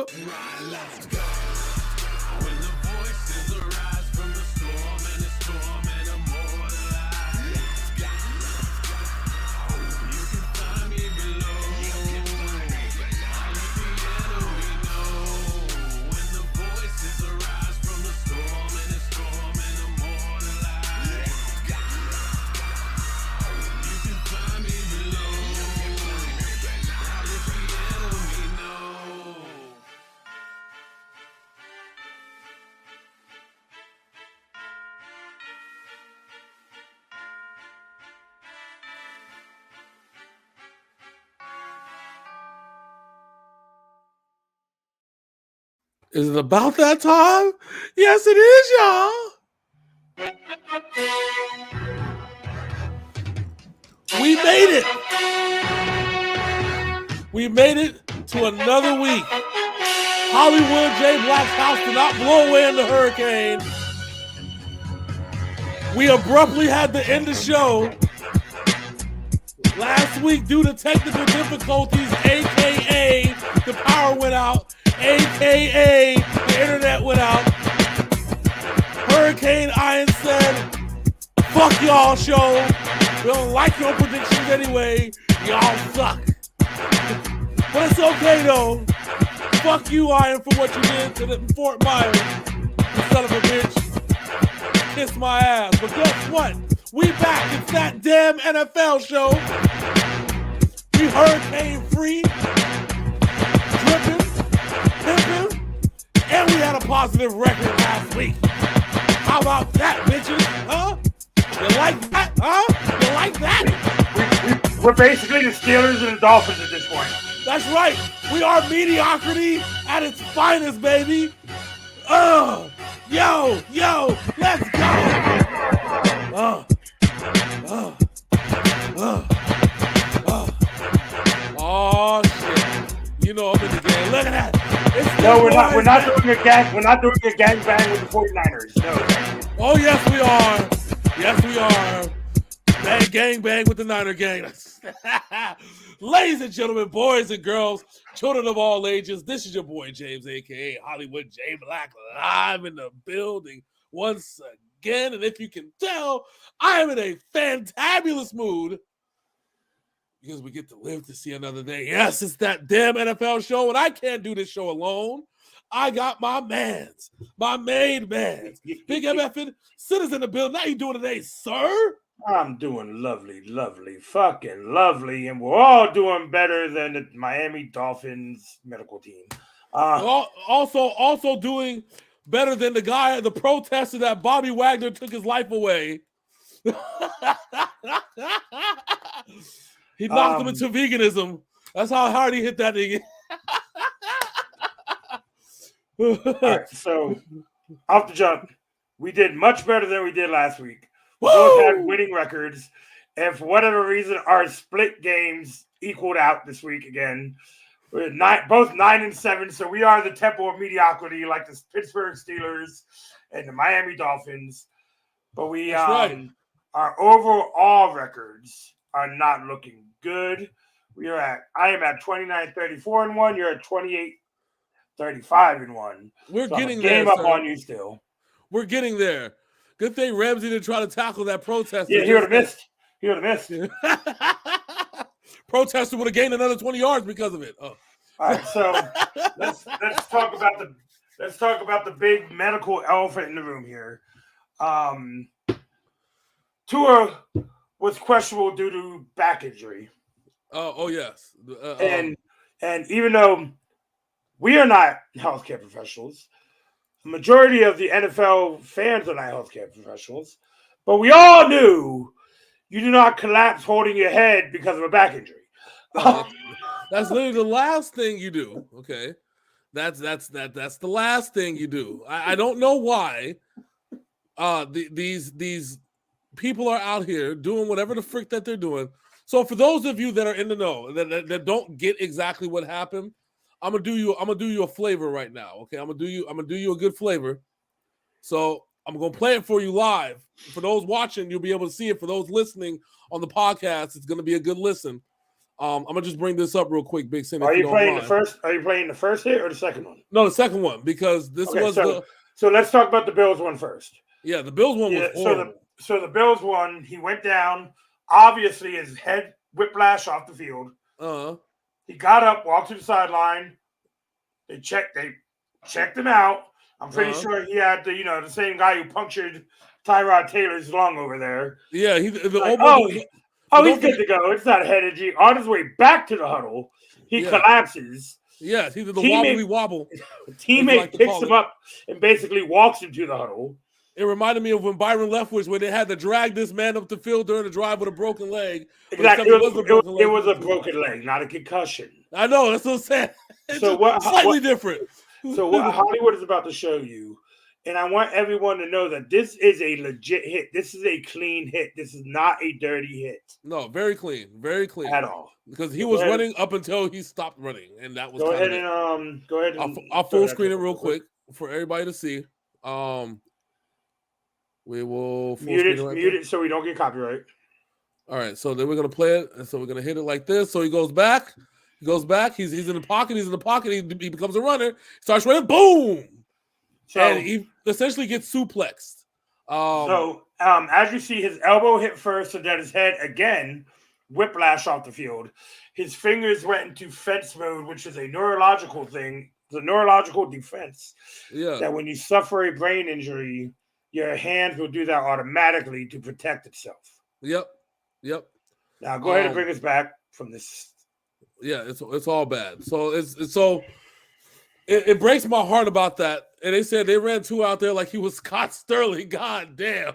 Let's go. When the voices arise from the storm and immortalized. Let's go. You can find me below. I'll let the enemy know. When the voices arise from the storm and immortalized. Let's go. You can find me below. I'll let the enemy know. Is it about that time? Yes, it is, y'all. We made it. We made it to another week. Hollywood J. Black's house did not blow away in the hurricane. We abruptly had to end the show last week due to technical difficulties, a.k.a. the power went out, a.k.a. the internet went out. Hurricane Ian said, fuck y'all show. We don't like your predictions anyway. Y'all suck. But it's okay though. Fuck you, Ian, for what you did to Fort Myers. You son of a bitch. Kiss my ass. But guess what? We back. It's that damn NFL show. We hurricane free, dripping, pimping, and we had a positive record last week. How about that, bitches? Huh? You like that? Huh? You like that? We're basically the Steelers and the Dolphins at this point. That's right. We are mediocrity at its finest, baby. Yo, let's go. Oh shit! You know I'm in the game. Look at that. No, we're not doing a gang. We're not doing a gangbang with the 49ers. No. Oh yes, we are. Yes, we are. Gang bang with the Niner gang. Ladies and gentlemen, boys and girls, children of all ages, this is your boy James, aka Hollywood J. Black, live in the building once again. And if you can tell, I am in a fantabulous mood because we get to live to see another day. Yes, it's that damn NFL show, and I can't do this show alone. I got my mans, my main mans. Big MFN, Sitters in the building. How you doing today, sir? I'm doing lovely, fucking lovely, and we're all doing better than the Miami Dolphins medical team. Also doing better than the protester that Bobby Wagner took his life away. He knocked him into veganism. That's how hard he hit that nigga. All right, so off the jump, we did much better than we did last week. We both had winning records, and for whatever reason, our split games equaled out this week again. We're both 9-7, so we are the temple of mediocrity, like the Pittsburgh Steelers and the Miami Dolphins. But our overall records are not looking good. I am at 29-34-1. You're at 28-35-1. We're so getting I'm a game there, up on you still. We're getting there. Good thing Ramsey didn't try to tackle that protester. Yeah, he would have missed. Protester would have gained another 20 yards because of it. Oh. All right, so let's talk about the big medical elephant in the room here. Tua was questionable due to back injury. Oh yes. And even though we are not healthcare professionals, the majority of the NFL fans are not healthcare professionals, but we all knew you do not collapse holding your head because of a back injury. That's literally the last thing you do. Okay, that's the last thing you do. I don't know why. These people are out here doing whatever the frick that they're doing. So for those of you that are in the know that don't get exactly what happened, I'm gonna do you a flavor right now. Okay, I'm gonna do you a good flavor. So I'm gonna play it for you live. For those watching, you'll be able to see it. For those listening on the podcast, it's gonna be a good listen. I'm gonna just bring this up real quick, Big Sin. Are you playing the first? Are you playing the first hit or the second one? No, the second one, because this was so let's talk about the Bills one first. Yeah, the Bills one was horrible. So the Bills one, he went down. Obviously, his head whiplash off the field. He got up, walked to the sideline. They checked him out. I'm pretty sure he had the same guy who punctured Tyrod Taylor's lung over there. Yeah, he's good to go. It's not a head injury. On his way back to the huddle, he collapses. Yeah, he did the wobbly wobble. Teammate picks him up and basically walks him to the huddle. It reminded me of when Byron Leftwich, when they had to drag this man up the field during the drive with a broken leg. Exactly, it was a broken leg, not a concussion. I know, that's what I'm saying. It's slightly different. So what Hollywood is about to show you, and I want everyone to know that this is a legit hit. This is a clean hit. This is not a dirty hit. No, very clean at all. Because he was running up until he stopped running, and that was. Go ahead. I'll full screen it real quick for everybody to see. We will mute it so we don't get copyright. All right, so then we're gonna play it, and so we're gonna hit it like this. So he goes back. He's in the pocket. He becomes a runner. Starts running. Boom. And he essentially gets suplexed. As you see, his elbow hit first, and then his head again, whiplash off the field. His fingers went into fence mode, which is a neurological thing. It's a neurological defense. Yeah. That when you suffer a brain injury, your hands will do that automatically to protect itself. Yep. Now go ahead and bring us back from this. Yeah, it's all bad. So it breaks my heart about that. And they said they ran Tua out there like he was Scott Sterling. God damn.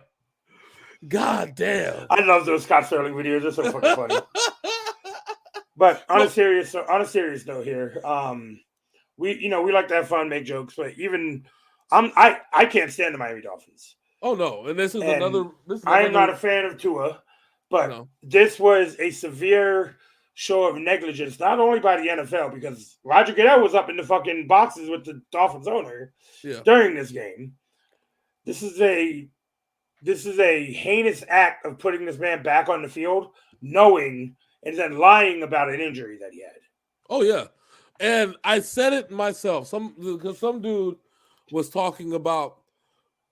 I love those Scott Sterling videos. They're so fucking funny. But on a serious note here, we like to have fun, make jokes, but even I can't stand the Miami Dolphins. Oh no, and this is another. I am not a fan of Tua, but this was a severe show of negligence, not only by the NFL, because Roger Goodell was up in the fucking boxes with the Dolphins owner during this game. This is a heinous act of putting this man back on the field, knowing and then lying about an injury that he had. Oh yeah, and I said it myself. Some dude was talking about,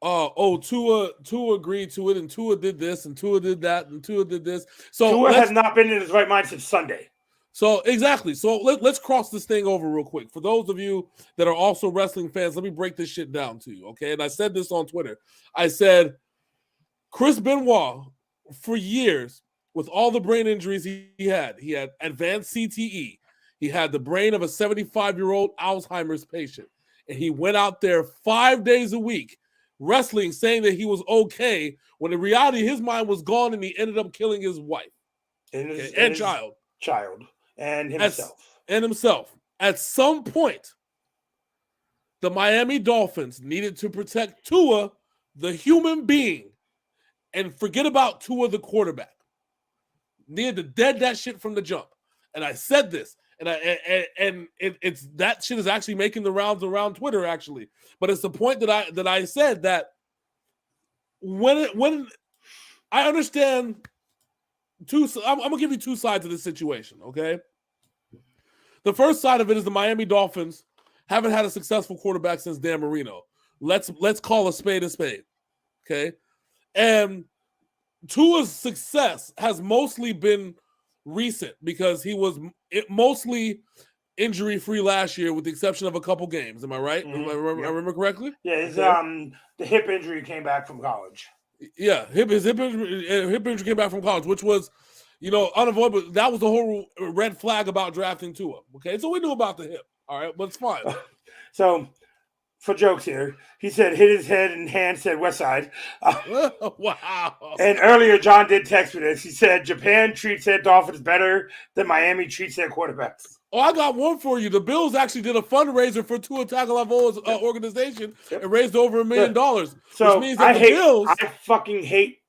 Tua agreed to it, and Tua did this, and Tua did that, and Tua did this. So Tua has not been in his right mind since Sunday. So exactly. So let's cross this thing over real quick. For those of you that are also wrestling fans, let me break this shit down to you, okay? And I said this on Twitter. I said Chris Benoit, for years, with all the brain injuries he had advanced CTE. He had the brain of a 75-year-old Alzheimer's patient. And he went out there 5 days a week wrestling, saying that he was okay, when in reality his mind was gone and he ended up killing his wife and child and himself. At some point, the Miami Dolphins needed to protect Tua, the human being, and forget about Tua, the quarterback. Needed to dead that shit from the jump. And I said this. It's that shit is actually making the rounds around Twitter, actually. But it's the point that I said that when I understand I'm gonna give you two sides of this situation, okay? The first side of it is the Miami Dolphins haven't had a successful quarterback since Dan Marino. Let's call a spade, okay? And Tua's success has mostly been recent because he was mostly injury-free last year, with the exception of a couple games. Am I right? Mm-hmm. I remember correctly? Yeah, the hip injury came back from college. Yeah, his hip injury came back from college, which was, unavoidable. That was the whole red flag about drafting Tua. Okay, so we knew about the hip. All right, but it's fine. So, for jokes here, he said hit his head and hand said West Side. Wow. And earlier, John did text me this. He said Japan treats their Dolphins better than Miami treats their quarterbacks. Oh, I got one for you. The Bills actually did a fundraiser for Tua Tagovailoa's organization and raised over $1 million. So which means that Bills. I fucking hate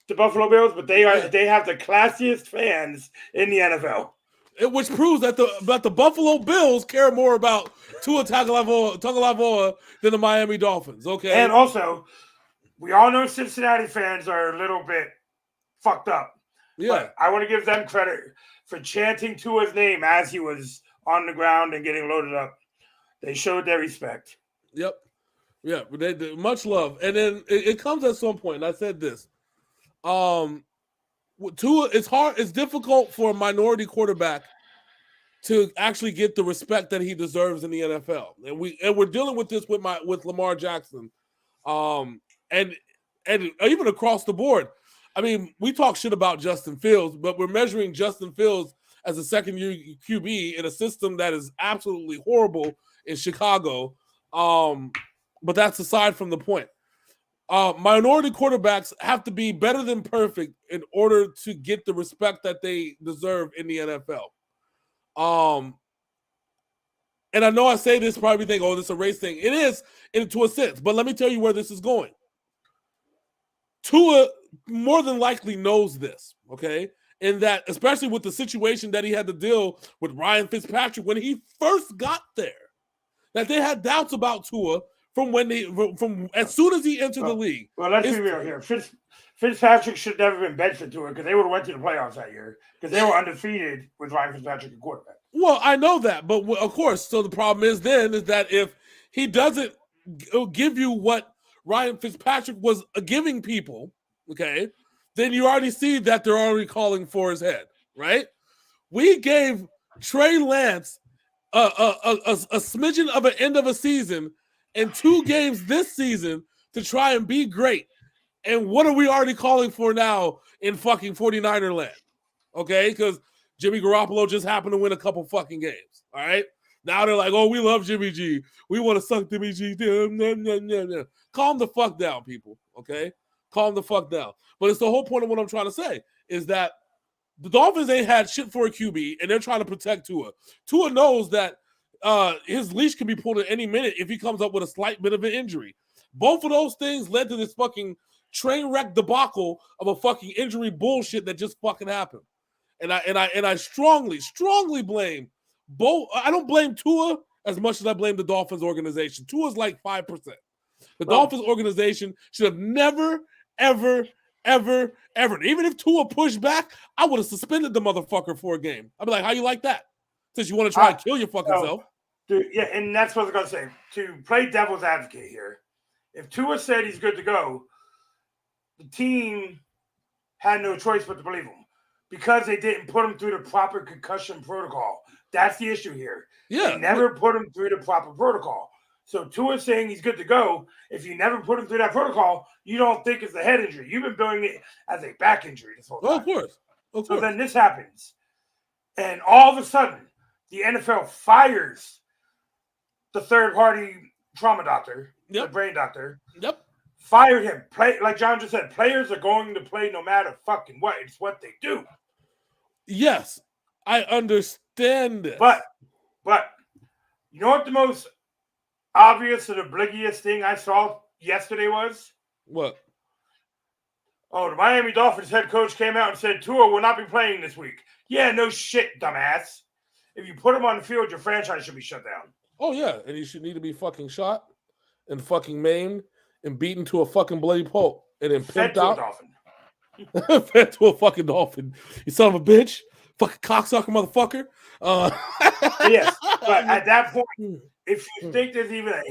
the Buffalo Bills, but they have the classiest fans in the NFL. Which proves that the Buffalo Bills care more about Tua Tagovailoa than the Miami Dolphins. Okay, and also we all know Cincinnati fans are a little bit fucked up. Yeah. But I want to give them credit for chanting Tua's name as he was on the ground and getting loaded up. They showed their respect. Yep. Yeah. They much love. And then it comes at some point, and I said this. Tua, it's hard, it's difficult for a minority quarterback to actually get the respect that he deserves in the NFL. And we're dealing with this with Lamar Jackson. And even across the board. I mean, we talk shit about Justin Fields, but we're measuring Justin Fields as a second-year QB in a system that is absolutely horrible in Chicago. But that's aside from the point. Minority quarterbacks have to be better than perfect in order to get the respect that they deserve in the NFL. And I know I say this, probably think, oh, this is a race thing. It is, to a sense, but let me tell you where this is going. Tua more than likely knows this, okay? In that, especially with the situation that he had to deal with Ryan Fitzpatrick when he first got there, that they had doubts about Tua from as soon as he entered the league. Well, let's be real here. Fitzpatrick should never have been benched for Tua because they would have went to the playoffs that year because they were undefeated with Ryan Fitzpatrick at quarterback. Well, I know that, but of course, so the problem is that if he doesn't give you what Ryan Fitzpatrick was giving people, okay, then you already see that they're already calling for his head, right? We gave Trey Lance a smidgen of an end of a season and 2 games this season to try and be great. And what are we already calling for now in fucking 49er land? Okay, because Jimmy Garoppolo just happened to win a couple fucking games, all right? Now they're like, oh, we love Jimmy G. We want to suck Jimmy G. Calm the fuck down, people, okay? Calm the fuck down. But it's the whole point of what I'm trying to say is that the Dolphins ain't had shit for a QB, and they're trying to protect Tua. Tua knows that his leash can be pulled at any minute if he comes up with a slight bit of an injury. Both of those things led to this fucking train wreck debacle of a fucking injury bullshit that just fucking happened. And I strongly blame both. I don't blame Tua as much as I blame the Dolphins organization. Tua's like 5%. The Dolphins organization should have never, ever, even if Tua pushed back, I would have suspended the motherfucker for a game. I'd be like, how you like that? Since you want to try and kill your fucking self. Dude, yeah, and that's what I was going to say. To play devil's advocate here, if Tua said he's good to go, the team had no choice but to believe him because they didn't put him through the proper concussion protocol. That's the issue here. Yeah. They never put him through the proper protocol. So Tua saying he's good to go, if you never put him through that protocol, you don't think it's a head injury. You've been billing it as a back injury this whole time. Oh, of course. So then this happens. And all of a sudden, the NFL fires the third-party trauma doctor, the brain doctor. Yep. Fired him. Like John just said, players are going to play no matter fucking what. It's what they do. Yes, I understand this. But you know what the most obvious and oblivious thing I saw yesterday was? What? Oh, the Miami Dolphins head coach came out and said Tua will not be playing this week. Yeah, no shit, dumbass. If you put him on the field, your franchise should be shut down. Oh, yeah, and he should need to be fucking shot and fucking maimed and beaten to a fucking bloody pulp and then pimped out. Fed to a fucking dolphin. You son of a bitch. Fucking cocksucker motherfucker. Yes, but at that point, if you think there's even a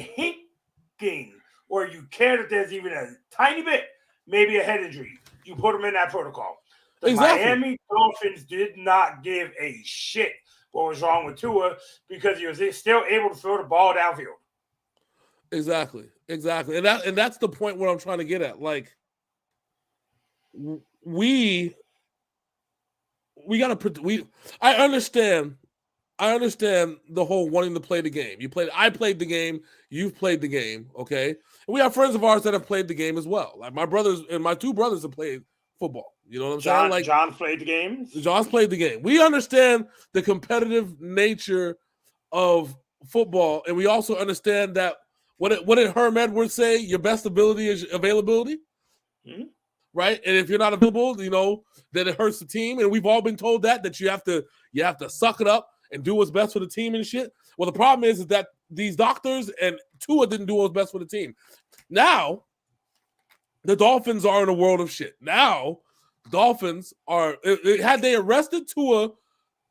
hinking or you care that there's even a tiny bit, maybe a head injury, you put them in that protocol. The Miami Dolphins did not give a shit what was wrong with Tua because he was still able to throw the ball downfield. Exactly. And that's the point where I'm trying to get at. Like, we gotta. I understand the whole wanting to play the game. I played the game. You've played the game. Okay, and we have friends of ours that have played the game as well. Like my brothers and my 2 brothers have played football. You know what I'm saying? Like John played the game. John's played the game. We understand the competitive nature of football, and we also understand that what did Herm Edwards say? Your best ability is availability. Mm-hmm. Right? And if you're not available, then it hurts the team. And we've all been told that you have to suck it up and do what's best for the team and shit. Well, the problem is that these doctors and Tua didn't do what's best for the team. Now, the Dolphins are in a world of shit. Now, Dolphins are had they arrested Tua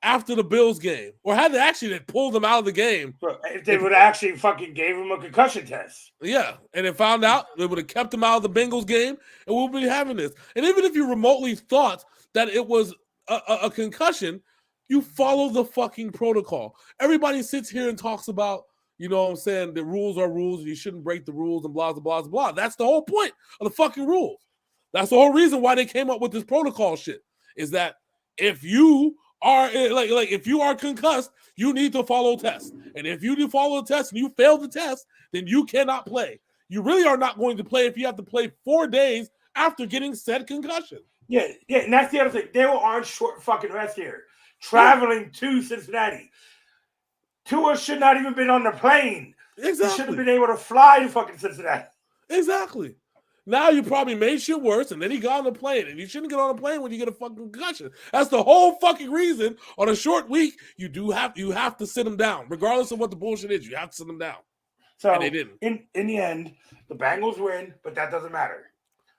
after the Bills game, or had they pulled him out of the game. If they would actually fucking gave him a concussion test. Yeah, and it found out, they would have kept him out of the Bengals game, and we'll be having this. And even if you remotely thought that it was a concussion, you follow the fucking protocol. Everybody sits here and talks about, you know what I'm saying, the rules are rules, and you shouldn't break the rules, and blah, blah, blah, blah. That's the whole point of the fucking rules. That's the whole reason why they came up with this protocol shit, is that if you are if you are concussed, you need to follow tests. And if you do follow the test and you fail the test, then you cannot play. You really are not going to play if you have to play 4 days after getting said concussion. Yeah, and that's the other thing. They were on short fucking rest here, traveling to Cincinnati. Tua should not even been on the plane. Exactly. He should have been able to fly to fucking Cincinnati. Exactly. Now you probably made shit worse, and then he got on the plane. And you shouldn't get on a plane when you get a fucking concussion. That's the whole fucking reason. On a short week, you have to sit him down, regardless of what the bullshit is. You have to sit him down. So and they didn't. In the end, the Bengals win, but that doesn't matter.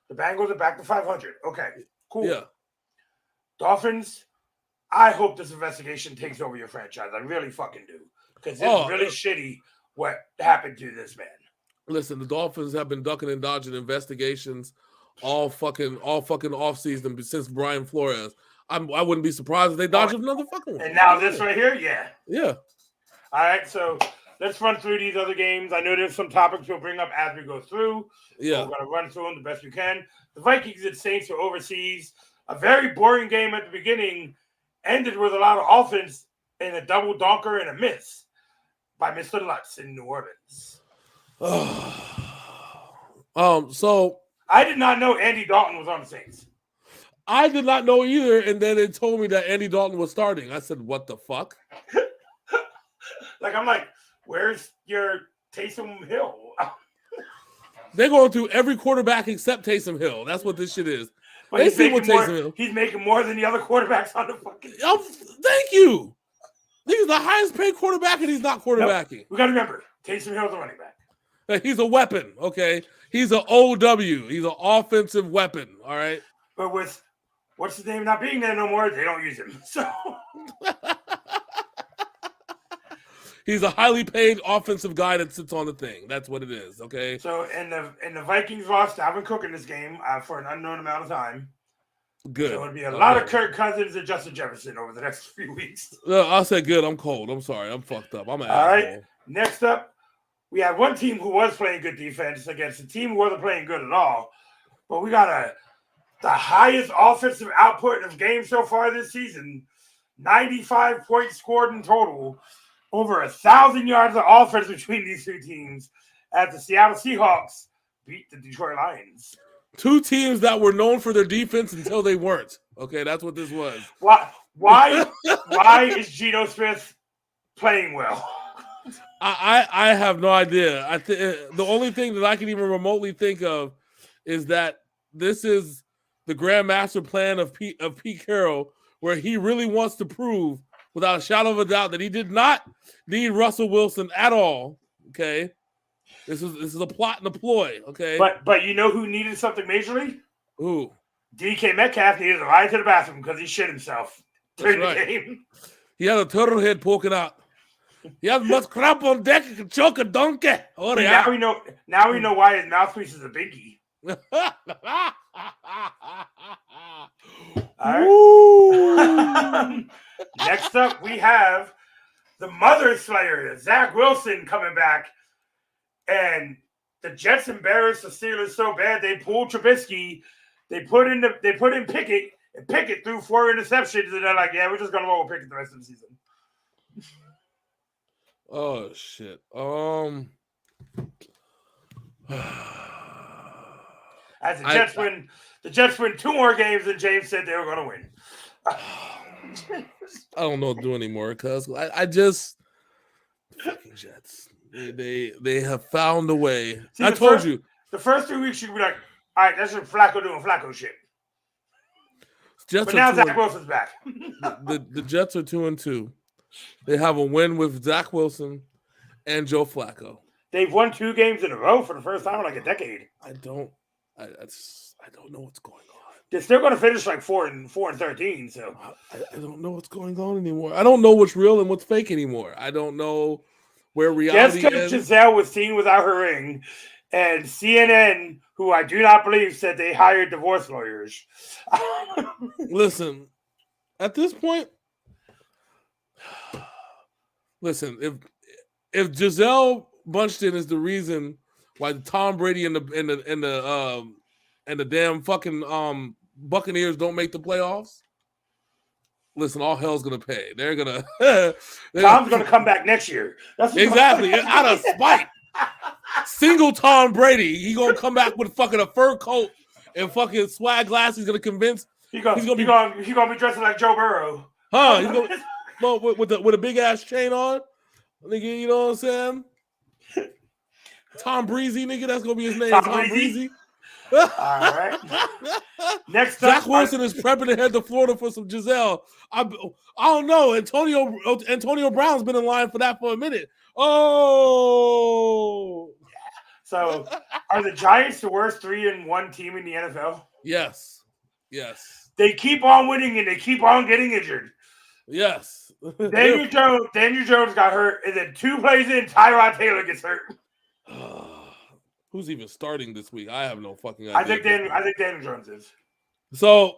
The Bengals are back to 500. Okay, cool. Yeah. Dolphins, I hope this investigation takes over your franchise. I really fucking do, because it's really shitty what happened to this man. Listen, the Dolphins have been ducking and dodging investigations all fucking offseason since Brian Flores. I wouldn't be surprised if they dodged another fucking one. And now this right here, yeah. Yeah. All right, so let's run through these other games. I know there's some topics we'll bring up as we go through. Yeah. We're going to run through them the best we can. The Vikings and Saints are overseas. A very boring game at the beginning ended with a lot of offense and a double donker and a miss by Mr. Lutz in New Orleans. So I did not know Andy Dalton was on the Saints. I did not know either, and then it told me that Andy Dalton was starting. I said, "What the fuck?" I'm like, where's your Taysom Hill? They're going through every quarterback except Taysom Hill. That's what this shit is. But they see what Taysom Hill. He's making more than the other quarterbacks on the fucking. Thank you. He's the highest paid quarterback, and he's not quarterbacking. Nope. We got to remember, Taysom Hill's a running back. He's a weapon, okay? He's an OW. He's an offensive weapon, all right? But with what's his name not being there no more, they don't use him. So he's a highly paid offensive guy that sits on the thing. That's what it is, okay? So and the Vikings lost Dalvin Cook in this game for an unknown amount of time. Good. So it'll be a lot of Kirk Cousins and Justin Jefferson over the next few weeks. I'll say good. I'm cold. I'm sorry. I'm fucked up. I'm an all asshole. Right. Next up, we have one team who was playing good defense against a team who wasn't playing good at all. But we got the highest offensive output of games so far this season. 95 points scored in total. Over 1,000 yards of offense between these two teams as the Seattle Seahawks beat the Detroit Lions. Two teams that were known for their defense until they weren't. Okay, that's what this was. Why is Geno Smith playing well? I have no idea. The only thing that I can even remotely think of is that this is the grandmaster plan of Pete Carroll, where he really wants to prove without a shadow of a doubt that he did not need Russell Wilson at all. Okay, this is a plot and a ploy. Okay, but you know who needed something majorly? Who? DK Metcalf needed to ride to the bathroom because he shit himself during the game. He had a turtle head poking out. He has much crap on deck. He can choke a donkey. Oh, yeah. Now we know why his mouthpiece is a biggie. All right. Next up, we have the Mother Slayer, Zach Wilson, coming back, and the Jets embarrassed the Steelers so bad they pulled Trubisky. They put in Pickett, and Pickett threw 4 interceptions, and they're like, "Yeah, we're just gonna roll with Pickett the rest of the season." Oh shit. As the Jets win 2 more games than James said they were going to win. I don't know what to do anymore because I just fucking Jets. They have found a way. See, I told you the first 3 weeks you could be like, all right, that's just Flacco doing Flacco shit. But now Zach Wilson's back. the Jets are 2-2. They have a win with Zach Wilson and Joe Flacco. They've won 2 games in a row for the first time in like a decade. I don't know what's going on. They're still going to finish like 4-13. So I don't know what's going on anymore. I don't know what's real and what's fake anymore. I don't know where reality Jessica ends. Giselle was seen without her ring, and CNN, who I do not believe, said they hired divorce lawyers. Listen, at this point, listen, if Giselle Bundchen is the reason why Tom Brady and the damn fucking Buccaneers don't make the playoffs, listen, all hell's gonna pay. They're gonna Tom's gonna come back next year. That's exactly out of spite. Single Tom Brady, he gonna come back with fucking a fur coat and fucking swag glasses. He's gonna convince he's gonna be dressing like Joe Burrow. Huh? He's gonna with a big ass chain on. Nigga, you know what I'm saying? Tom Breezy, nigga, that's gonna be his name. Tom Breezy. All right. Next Zach Wilson is prepping to head to Florida for some Giselle. I don't know. Antonio Brown's been in line for that for a minute. Oh. So, are the Giants the worst 3-1 team in the NFL? Yes. They keep on winning and they keep on getting injured. Yes. Daniel Jones got hurt, and then 2 plays in, Tyrod Taylor gets hurt. Who's even starting this week? I have no fucking idea. I think Daniel Jones is. So,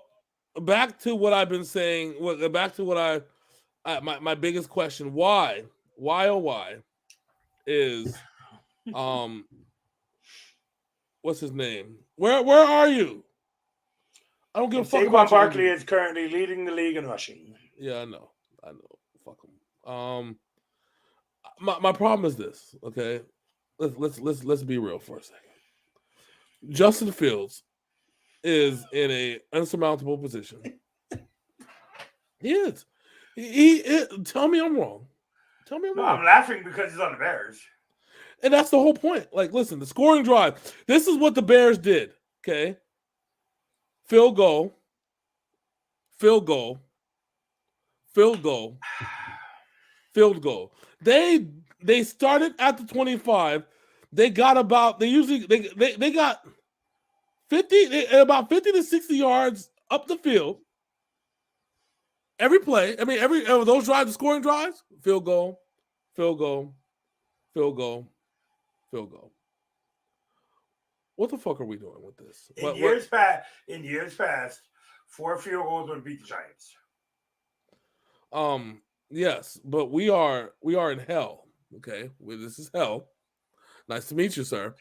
back to what I've been saying. Back to what my biggest question: why is what's his name? Where are you? I don't give a fuck about Saquon Barkley is currently leading the league in rushing. Yeah, I know. Fuck him. My problem is this. Okay, let's be real for a second. Justin Fields is in a insurmountable position. He is. He tell me I'm wrong. Tell me I'm wrong. I'm laughing because he's on the Bears. And that's the whole point. Like, listen, the scoring drive. This is what the Bears did. Okay. Field goal. They started at the 25. They got about 50 to 60 yards up the field. Every play, I mean, every those drives, the scoring drives, field goal. What the fuck are we doing with this? In years past, 4 field goals would beat the Giants. Yes, but we are in hell. Okay, this is hell. Nice to meet you, sir.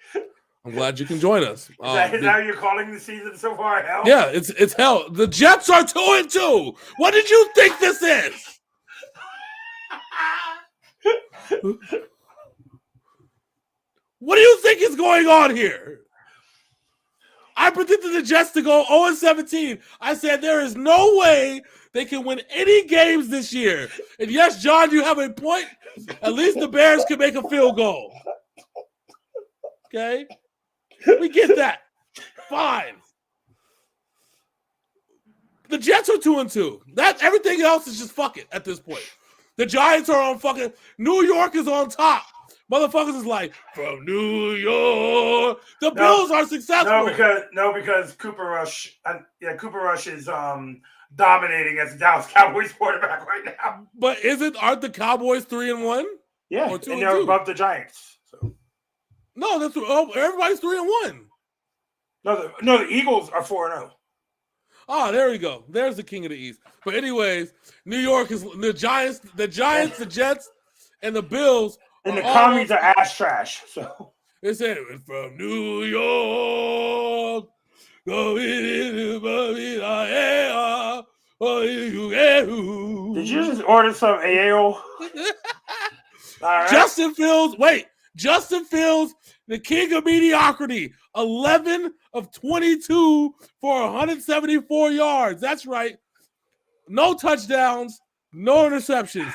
I'm glad you can join us. Is that how you're calling the season so far, hell? Yeah, it's hell. The Jets are 2-2. What did you think this is? What do you think is going on here? I predicted the Jets to go 0-17. I said there is no way they can win any games this year. And yes, John, you have a point. At least the Bears can make a field goal. Okay? We get that. Fine. The Jets are 2-2. Everything else is just fuck it at this point. The Giants are on fucking New York is on top. Motherfuckers is like, from New York. The Bills are successful. Because Cooper Rush is dominating as the Dallas Cowboys quarterback right now. But aren't the Cowboys 3-1? Yeah, and they're above the Giants. So. No, everybody's 3-1. No, the Eagles are 4-0. Oh, there we go. There's the king of the East. But anyways, New York is the Giants, the Jets, and the Bills. And the commies are ass trash. So they said from New York. Did you just order some AAO? Right. Justin Fields, the king of mediocrity, 11 of 22 for 174 yards. That's right. No touchdowns, no interceptions.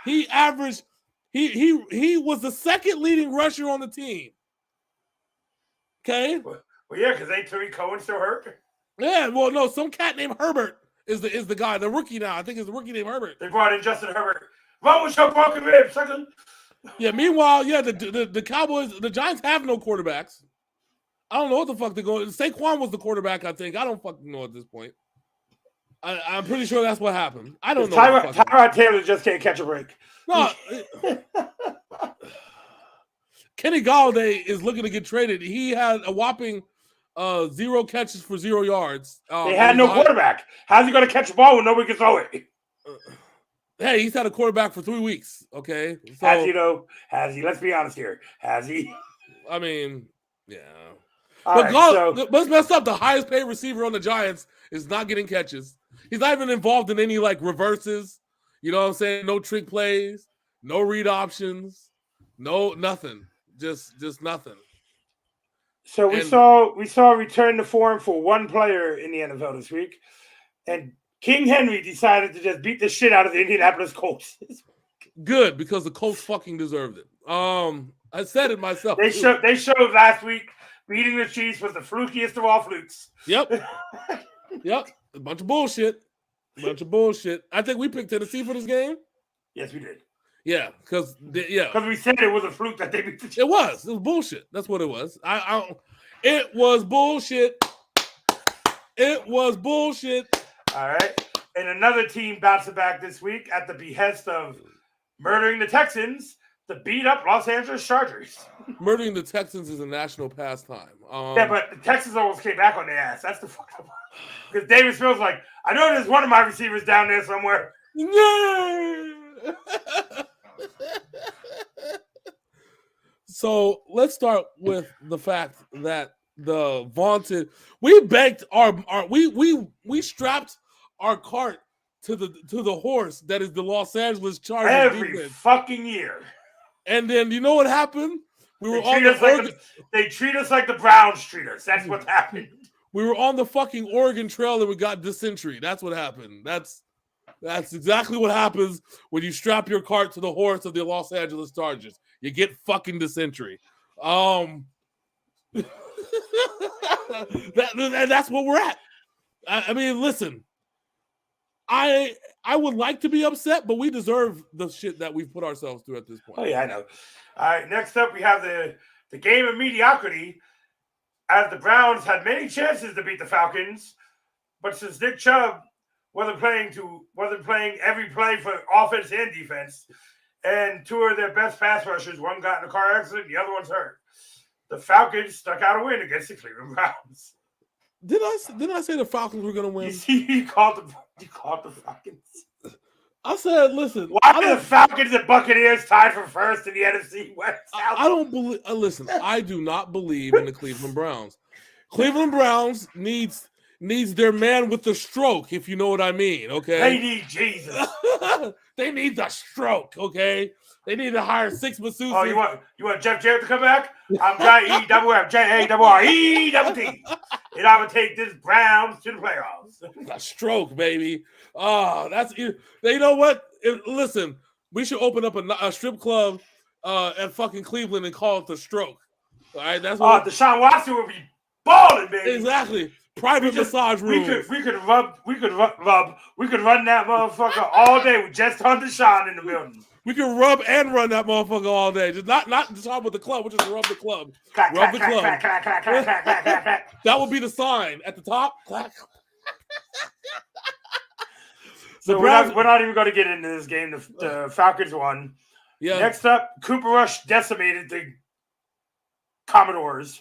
He averaged. He was the second leading rusher on the team. Okay. Well, yeah, because Tariq Cohen still hurt. Yeah. Well, no, some cat named Herbert is the guy, the rookie now. I think it's the rookie named Herbert. They brought in Justin Herbert. What was your broken rib, second? Yeah. Meanwhile, yeah, the Cowboys, the Giants have no quarterbacks. I don't know what the fuck they're going. Saquon was the quarterback, I think. I don't fucking know at this point. I'm pretty sure that's what happened. I don't know. Tyrod Taylor just can't catch a break. No. Kenny Galladay is looking to get traded. He had a whopping 0 catches for 0 yards. They had no quarterback. How's he going to catch the ball when nobody can throw it? Hey, he's had a quarterback for 3 weeks. Okay, so, has he though? Has he? Let's be honest here. Has he? I mean, yeah. But what's messed up? The highest paid receiver on the Giants is not getting catches. He's not even involved in any like reverses. You know what I'm saying? No trick plays, no read options, no nothing. Just nothing. So we saw a return to form for one player in the NFL this week, and King Henry decided to just beat the shit out of the Indianapolis Colts. Good, because the Colts fucking deserved it. I said it myself. They showed last week beating the Chiefs was the flukiest of all flukes. Yep. Yep. A bunch of bullshit. I think we picked Tennessee for this game. Yes, we did. Yeah, because we said it was a fluke that they beat the Chiefs. It was bullshit. That's what it was. It was bullshit. It was bullshit. All right. And another team bouncing back this week at the behest of murdering the Texans to beat up Los Angeles Chargers. Murdering the Texans is a national pastime. Yeah, but the Texans almost came back on their ass. That's the fuck up. Because Davis Mills like, I know there's one of my receivers down there somewhere. Yeah. So let's start with the fact that the vaunted we strapped our cart to the horse that is the Los Angeles Chargers every defense. Fucking year. And then you know what happened? They treat us like the Browns treat us. That's what happened. We were on the fucking Oregon Trail and we got dysentery. That's what happened. That's exactly what happens when you strap your cart to the horse of the Los Angeles Chargers. You get fucking dysentery. That's what we're at. I mean, listen. I would like to be upset, but we deserve the shit that we've put ourselves through at this point. Oh yeah, I know. All right, next up we have the game of mediocrity. As the Browns had many chances to beat the Falcons, but since Nick Chubb wasn't playing every play for offense and defense, and 2 of their best pass rushers, one got in a car accident, the other one's hurt. The Falcons stuck out a win against the Cleveland Browns. Didn't I say the Falcons were going to win? You called the Falcons. I said, listen. Why are the Falcons and Buccaneers tied for first in the NFC West? I don't believe. Listen, I do not believe in the Cleveland Browns. Cleveland Browns needs their man with the stroke, if you know what I mean. Okay. They need Jesus. They need the stroke. Okay. They need to hire 6 masseuses. Oh, you want Jeff Jarrett to come back? I'm J-E-F-F-J-A-R-R-E-T. And I'm gonna take this Browns to the playoffs. A stroke, baby. Oh, that's you know what? Listen, we should open up a strip club at fucking Cleveland and call it the Stroke. All right, that's what. Deshaun Watson would be balling, baby. Exactly. Private massage room. We could run that motherfucker all day with just on Deshaun in the building. We can rub and run that motherfucker all day. Just not Deshaun with the club. We just rub the club. Rub the club. That would be the sign at the top. So we're not even going to get into this game. The Falcons won. Yeah. Next up, Cooper Rush decimated the Commodores.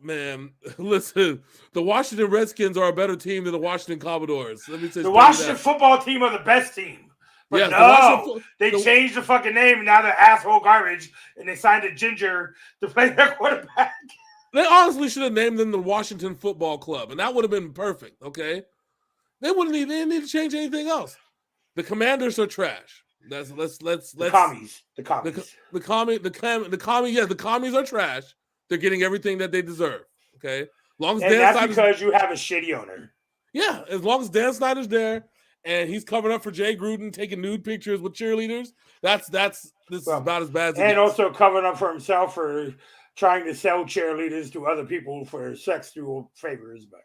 Man, listen, the Washington Redskins are a better team than the Washington Commodores. Let me say the Washington football team are the best team. But yes, they changed the fucking name, and now they're asshole garbage, and they signed a ginger to play their quarterback. They honestly should have named them the Washington Football Club, and that would have been perfect, okay? They didn't need to change anything else. The Commanders are trash. The commies. The commies are trash. They're getting everything that they deserve, okay? Because you have a shitty owner. Yeah, as long as Dan Snyder's there, and he's covering up for Jay Gruden, taking nude pictures with cheerleaders. This is about as bad as it gets. And also covering up for himself for trying to sell cheerleaders to other people for sexual favors. But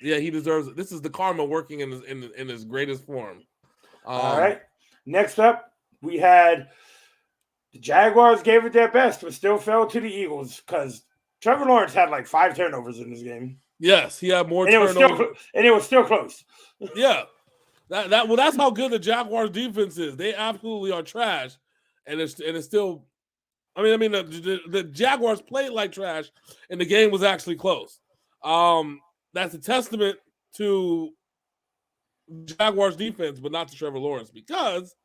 he deserves it. This is the karma working in his greatest form. All right. Next up, we had The Jaguars gave it their best, but still fell to the Eagles because Trevor Lawrence had like 5 turnovers in this game. Yes, he had more and turnovers. It was still close. Yeah. That's how good the Jaguars defense is. They absolutely are trash. And it's still I mean the Jaguars played like trash and the game was actually close. That's a testament to Jaguars defense, but not to Trevor Lawrence because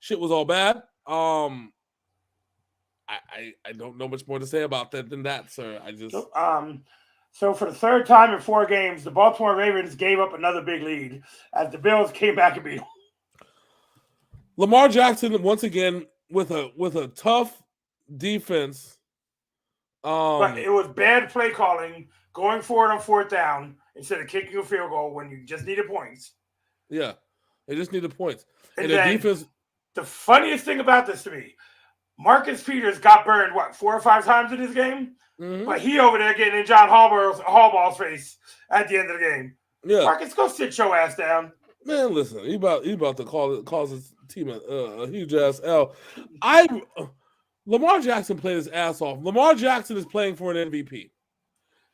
shit was all bad. I don't know much more to say about that than that, sir. So for the third time in 4 games, the Baltimore Ravens gave up another big lead as the Bills came back and beat them. Lamar Jackson once again with a tough defense. But it was bad play calling, going for it on 4th down instead of kicking a field goal when you just needed points. Yeah, they just needed points. And the defense. The funniest thing about this to me, Marcus Peters got burned 4 or 5 times in this game, but he over there getting in John Harbaugh's face at the end of the game. Yeah, Marcus, go sit your ass down. Man, listen, he about to cause his team a huge ass L. Lamar Jackson played his ass off. Lamar Jackson is playing for an MVP.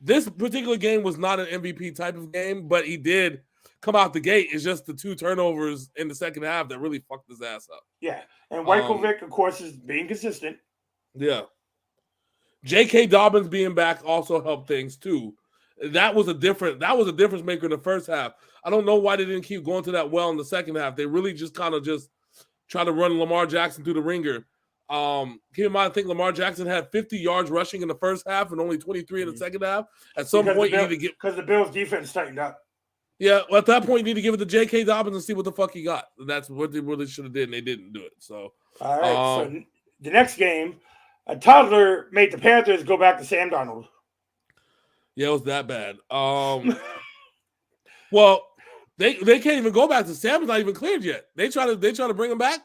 This particular game was not an MVP type of game, but he did come out the gate. It's just the 2 turnovers in the second half that really fucked his ass up. Yeah, and Wykovic, of course, is being consistent. Yeah. J.K. Dobbins being back also helped things too. That was a difference maker in the first half. I don't know why they didn't keep going to that well in the second half. They really just kind of just try to run Lamar Jackson through the ringer. Keep in mind, I think Lamar Jackson had 50 yards rushing in the first half and only 23 in the second half. At some point, you need to get because the Bills' defense tightened up. Yeah, well, at that point, you need to give it to J.K. Dobbins and see what the fuck he got. And that's what they really should have did, and they didn't do it. So, all right. So the next game, a toddler made the Panthers go back to Sam Darnold. Yeah, it was that bad. Well, they can't even go back to Sam's not even cleared yet. They try to bring him back.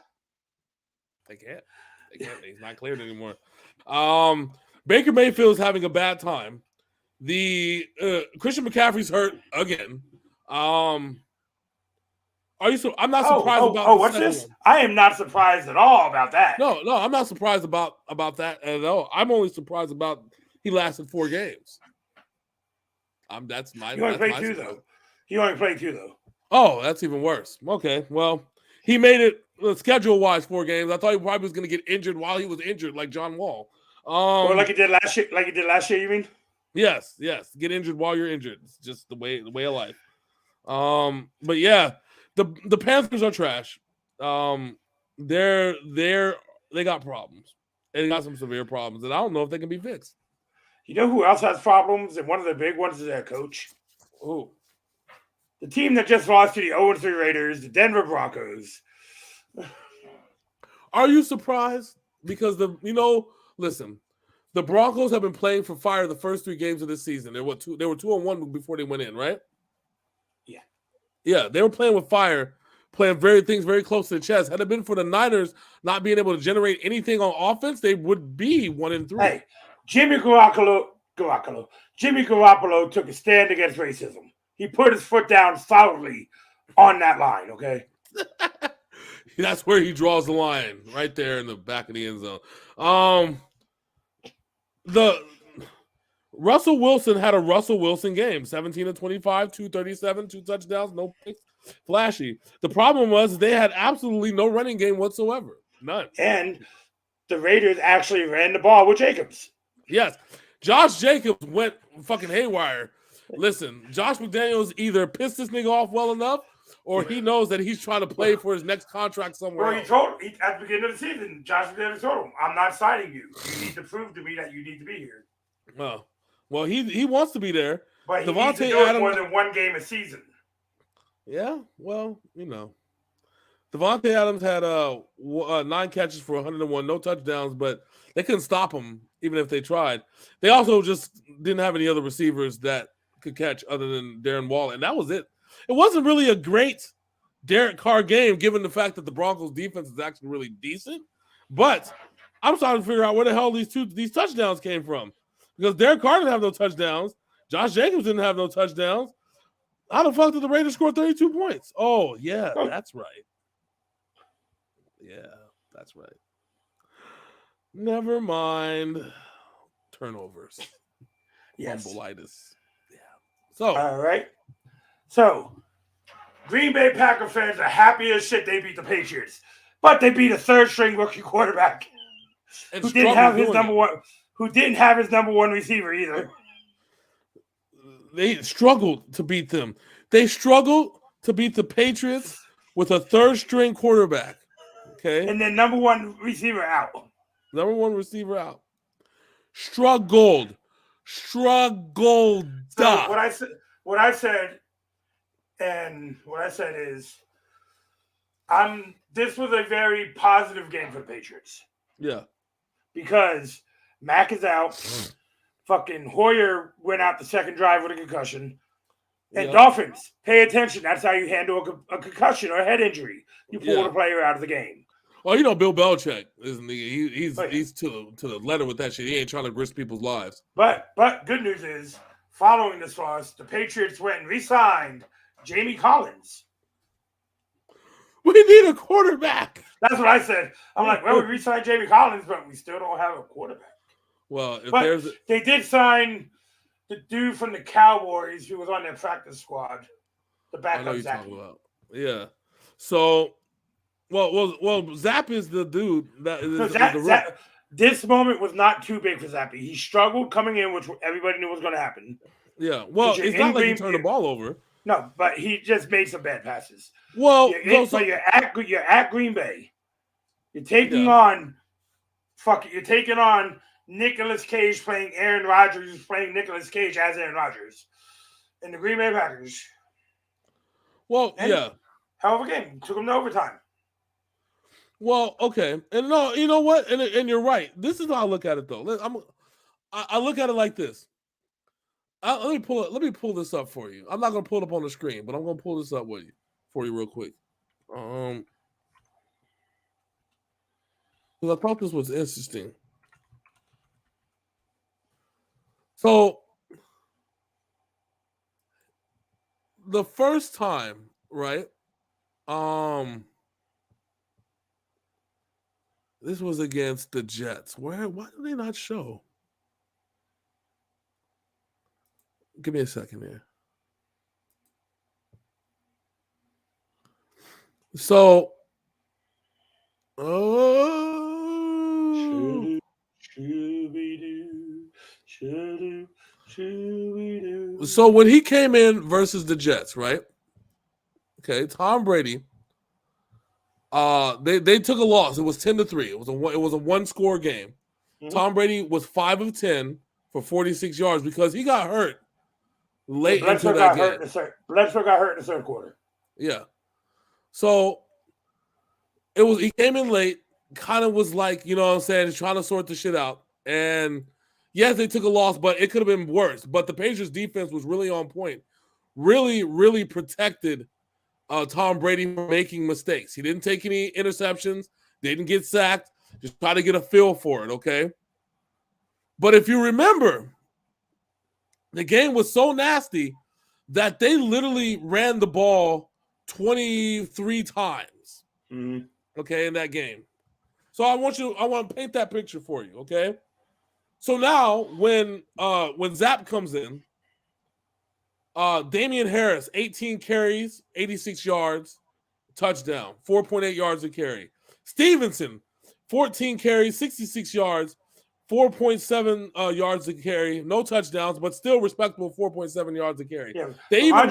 They can't. He's not cleared anymore. Baker Mayfield's having a bad time. The Christian McCaffrey's hurt again. I'm not surprised about. What's this? I am not surprised at all about that. No, I'm not surprised about that at all. I'm only surprised about he lasted 4 games. That's my. He only played 2 though. He only played 2 though. Oh, that's even worse. Okay, well, he made it schedule-wise 4 games. I thought he probably was going to get injured while he was injured, like John Wall. Or like he did last year. You mean? Yes. Get injured while you're injured. It's just the way of life. But yeah, the Panthers are trash. They got problems. They got some severe problems, and I don't know if they can be fixed. You know who else has problems? And one of the big ones is their coach. Oh, the team that just lost to the 0-3 Raiders, the Denver Broncos. Are you surprised? Because listen. The Broncos have been playing for fire the first 3 games of this season. They were 2-1 before they went in, right? Yeah, they were playing with fire, playing things very close to the chest. Had it been for the Niners not being able to generate anything on offense, they would be 1-3. Hey, Jimmy Garoppolo took a stand against racism. He put his foot down solidly on that line, okay? That's where he draws the line, right there in the back of the end zone. The Russell Wilson had a Russell Wilson game, 17-25, 237, 2 touchdowns, no picks, flashy. The problem was they had absolutely no running game whatsoever, none. And the Raiders actually ran the ball with Jacobs. Yes, Josh Jacobs went fucking haywire. Listen, Josh McDaniels either pissed this nigga off well enough, or he knows that he's trying to play for his next contract somewhere else. He told him at the beginning of the season, Josh McDaniels told him, I'm not signing you. You need to prove to me that you need to be here. Well, he wants to be there. But he needs to do it more than 1 game a season. Yeah, well, Devontae Adams had 9 catches for 101, no touchdowns, but they couldn't stop him even if they tried. They also just didn't have any other receivers that could catch other than Darren Waller, and that was it. It wasn't really a great Derek Carr game, given the fact that the Broncos' defense is actually really decent. But I'm starting to figure out where the hell these touchdowns came from. Because Derek Carr didn't have no touchdowns. Josh Jacobs didn't have no touchdowns. How the fuck did the Raiders score 32 points? Oh, yeah, that's right. Yeah, that's right. Never mind. Turnovers. Yes. Fumbleitis. Yeah. So. All right. So, Green Bay Packer fans are happy as shit they beat the Patriots, but they beat a third-string rookie quarterback And who didn't have his doing number it. one, who didn't have his number one receiver either. They struggled to beat them. They struggled to beat the Patriots with a third-string quarterback. Okay. And then number one receiver out. Number one receiver out. Struggled. So what I said is, this was a very positive game for the Patriots. Yeah. Because Mac is out. Fucking Hoyer went out the second drive with a concussion. And Dolphins, pay attention. That's how you handle a concussion or a head injury. You pull the player out of the game. Well, you know Bill Belichick, isn't he? He's to the letter with that shit. He ain't trying to risk people's lives. But good news is, following this loss, the Patriots went and re-signed Jamie Collins. We need a quarterback. That's what I said. I'm like, well, we re-signed Jamie Collins, but we still don't have a quarterback. Well, they did sign the dude from the Cowboys who was on their practice squad. The backup. I know you're talking about. Yeah. So, well, Zapp is the dude that is. This moment was not too big for Zappy. He struggled coming in, which everybody knew was going to happen. Yeah. Well, it's not like he turned the ball over. No, but he just made some bad passes. Well, you're at Green Bay. You're taking on Nicolas Cage playing Aaron Rodgers, who's playing Nicolas Cage as Aaron Rodgers. And the Green Bay Packers. Well, hell of a game. Took them to overtime. Well, okay. And no, you know what? And you're right. This is how I look at it, though. I look at it like this. Let me pull this up for you. I'm not going to pull it up on the screen, but I'm going to pull this up for you real quick. Because I thought this was interesting. So, the first time, right? This was against the Jets. Why do they not show? Give me a second here. So, so when he came in versus the Jets, right? Okay, Tom Brady. They took a loss. It was 10-3. It was a one-score game. Mm-hmm. Tom Brady was 5 of 10 for 46 yards because he got hurt late into that game. Bledsoe got hurt in the third quarter. Yeah. So he came in late, kind of was like, you know what I'm saying, trying to sort the shit out. And yes, they took a loss, but it could have been worse. But the Patriots defense was really on point. Really, really protected Tom Brady from making mistakes. He didn't take any interceptions, didn't get sacked, just try to get a feel for it, okay? But if you remember, the game was so nasty that they literally ran the ball 23 times, okay, in that game. So I want to paint that picture for you, okay? So now when Zapp comes in, Damian Harris, 18 carries, 86 yards, touchdown, 4.8 yards a carry. Stevenson, 14 carries, 66 yards, 4.7 yards a carry, no touchdowns, but still respectable 4.7 yards a carry. Yeah, they even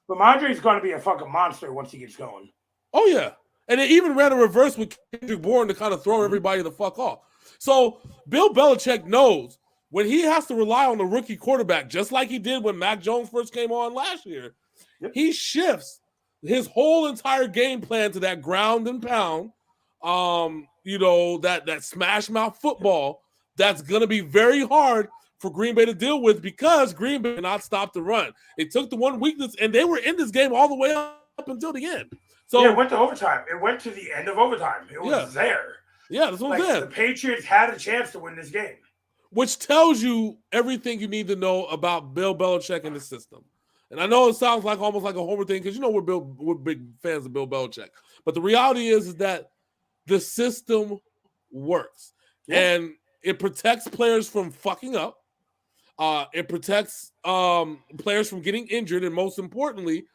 Ramondre's going to be a fucking monster once he gets going. Oh yeah, and they even ran a reverse with Kendrick Bourne to kind of throw everybody the fuck off. So Bill Belichick knows when he has to rely on the rookie quarterback, just like he did when Mac Jones first came on last year, he shifts his whole entire game plan to that ground and pound, that smash mouth football that's going to be very hard for Green Bay to deal with because Green Bay cannot stop the run. They took the one weakness, and they were in this game all the way up until the end. So it went to overtime. It went to the end of overtime. It was there. Yeah, that's what I'm saying. The Patriots had a chance to win this game. Which tells you everything you need to know about Bill Belichick and the system. And I know it sounds like almost like a homer thing because we're big fans of Bill Belichick. But the reality is that the system works. and it protects players from fucking up. It protects players from getting injured, and most importantly,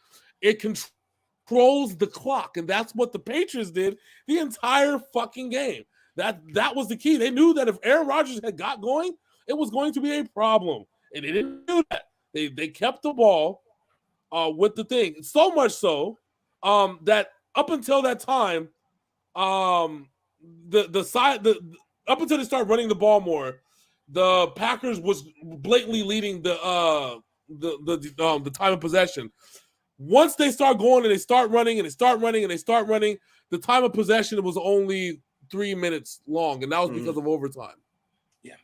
it controls the clock, and that's what the Patriots did the entire fucking game. That was the key. They knew that if Aaron Rodgers had got going, it was going to be a problem, and they didn't do that. They kept the ball with the thing, so much so that up until that time, up until they started running the ball more, the Packers was blatantly leading the time of possession. Once they start going and they start running and they start running and they start running, the time of possession was only 3 minutes long, and that was because of overtime. Yeah.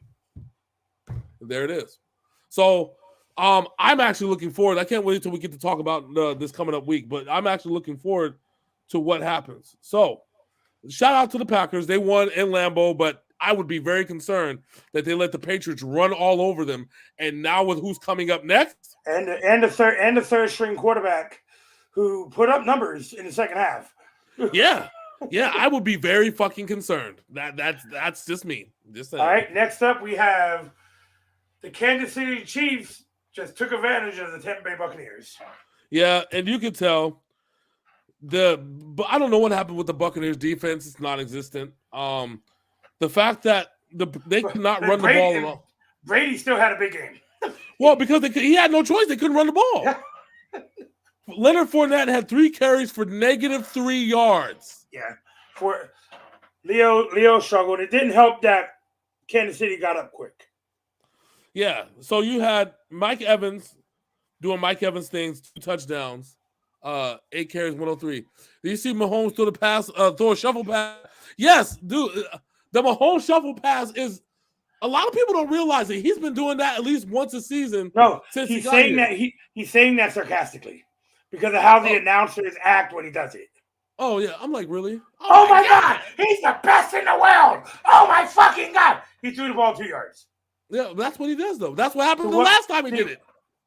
There it is. So I'm actually looking forward. I can't wait until we get to talk about this coming up week, but I'm actually looking forward to what happens. So shout out to the Packers. They won in Lambeau, but I would be very concerned that they let the Patriots run all over them. And now with who's coming up next, and the third string quarterback who put up numbers in the second half. yeah, I would be very fucking concerned. That's just me. Just saying. All right, next up we have the Kansas City Chiefs just took advantage of the Tampa Bay Buccaneers. Yeah, and you can tell but I don't know what happened with the Buccaneers defense. It's non-existent. The fact that they could not run the ball at all. Brady still had a big game. Well, because he had no choice. They couldn't run the ball. Leonard Fournette had 3 carries for -3 yards. Yeah. For Leo struggled. It didn't help that Kansas City got up quick. Yeah. So you had Mike Evans doing Mike Evans things, 2 touchdowns, 8 carries, 103. Did you see Mahomes throw a shuffle pass? Yes, dude. The Mahomes shuffle pass is a lot of people don't realize it. He's been doing that at least once a season. No, he's saying that sarcastically because of how the announcers act when he does it. Oh yeah, I'm like, really? Oh my God, he's the best in the world. Oh my fucking God, he threw the ball 2 yards. Yeah, that's what he does though. That's what happened the last time he did it.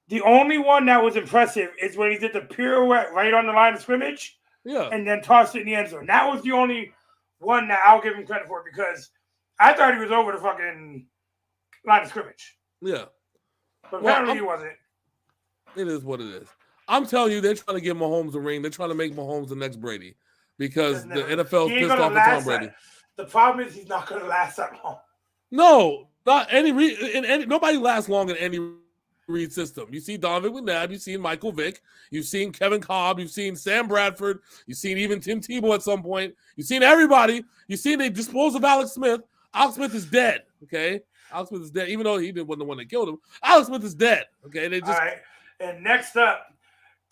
The only one that was impressive is when he did the pirouette right on the line of scrimmage. Yeah, and then tossed it in the end zone. That was the only one that I'll give him credit for because I thought he was over the fucking line of scrimmage. Yeah. But apparently he wasn't. It is what it is. I'm telling you, they're trying to give Mahomes a ring. They're trying to make Mahomes the next Brady because the NFL is pissed off with Tom Brady. The problem is he's not going to last that long. No, not nobody lasts long in any Reid system. You see Donovan McNabb, you've seen Michael Vick, you've seen Kevin Kolb, you've seen Sam Bradford, you've seen even Tim Tebow at some point. You've seen everybody. You've seen they dispose of Alex Smith. Alex Smith is dead. Okay, Alex Smith is dead, even though he wasn't the one that killed him. Alex Smith is dead. Okay, all right. And next up,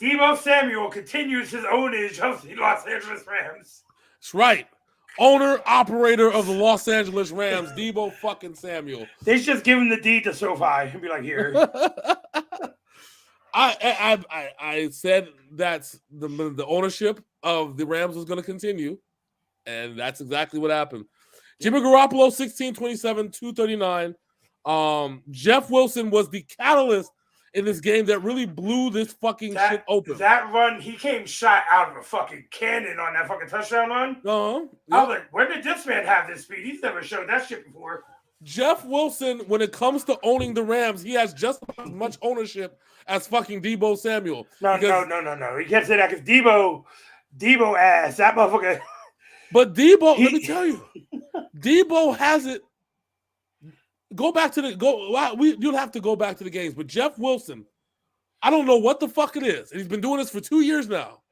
Deebo Samuel continues his ownage of the Los Angeles Rams. That's right. Owner, operator of the Los Angeles Rams, Deebo fucking Samuel. They should just give him the deed to SoFi and be like, here. I said that the ownership of the Rams was going to continue, and that's exactly what happened. Jimmy Garoppolo, 16, 27, 239. Jeff Wilson was the catalyst in this game that really blew this fucking shit open. That run, he came shot out of a fucking cannon on that fucking touchdown run. Uh-huh. I was like, where did this man have this speed? He's never showed that shit before. Jeff Wilson, when it comes to owning the Rams, he has just as much ownership as fucking Deebo Samuel. No. He can't say that because Deebo ass, that motherfucker. But Deebo, let me tell you, Deebo has it. You'll have to go back to the games. But Jeff Wilson, I don't know what the fuck it is. And he's been doing this for 2 years now.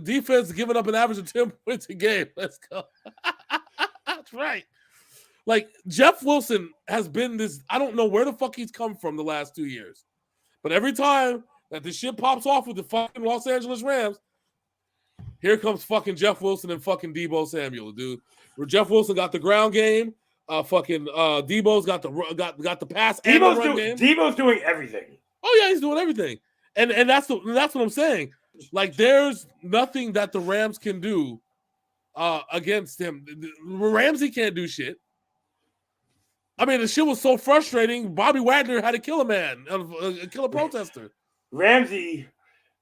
Defense giving up an average of 10 points a game. Let's go. That's right. Like, Jeff Wilson has been this, I don't know where the fuck he's come from the last 2 years. But every time that this shit pops off with the fucking Los Angeles Rams, here comes fucking Jeff Wilson and fucking Deebo Samuel, dude. Where Jeff Wilson got the ground game. Deebo's got the pass and the run game. Deebo's doing everything. Oh yeah, he's doing everything, and that's what I'm saying. Like, there's nothing that the Rams can do against him. Ramsey can't do shit. I mean, the shit was so frustrating. Bobby Wagner had to kill a man, kill a protester. Ramsey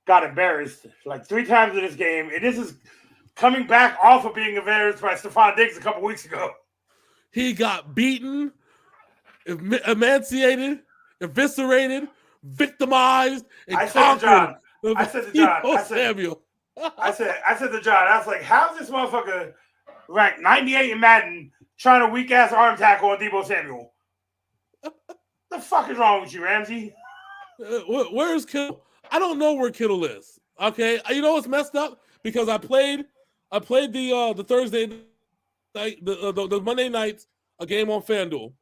got embarrassed like 3 times in this game, and this is coming back off of being embarrassed by Stephon Diggs a couple weeks ago. He got beaten, emaciated, eviscerated, victimized, and I conquered. said to John, Samuel. I said to John, I was like, how's this motherfucker ranked 98 in Madden trying to weak ass arm tackle on Deebo Samuel? The fuck is wrong with you, Ramsey? Where's Kittle? I don't know where Kittle is. Okay, you know what's messed up? Because I played the Thursday night, the Monday nights, a game on FanDuel.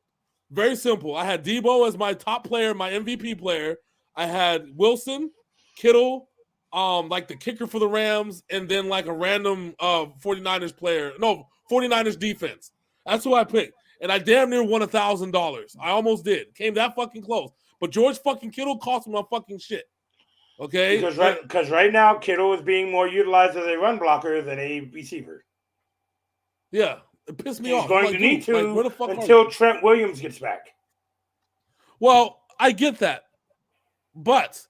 Very simple. I had Deebo as my top player, my MVP player. I had Wilson, Kittle, like the kicker for the Rams, and then like a random 49ers player. No, 49ers defense. That's who I picked. And I damn near won $1,000. I almost did. Came that fucking close. But George fucking Kittle cost me my fucking shit. Okay? Because right now, Kittle is being more utilized as a run blocker than a receiver. Yeah. It pissed me He's off. going to need to until Trent Williams gets back. Well, I get that. But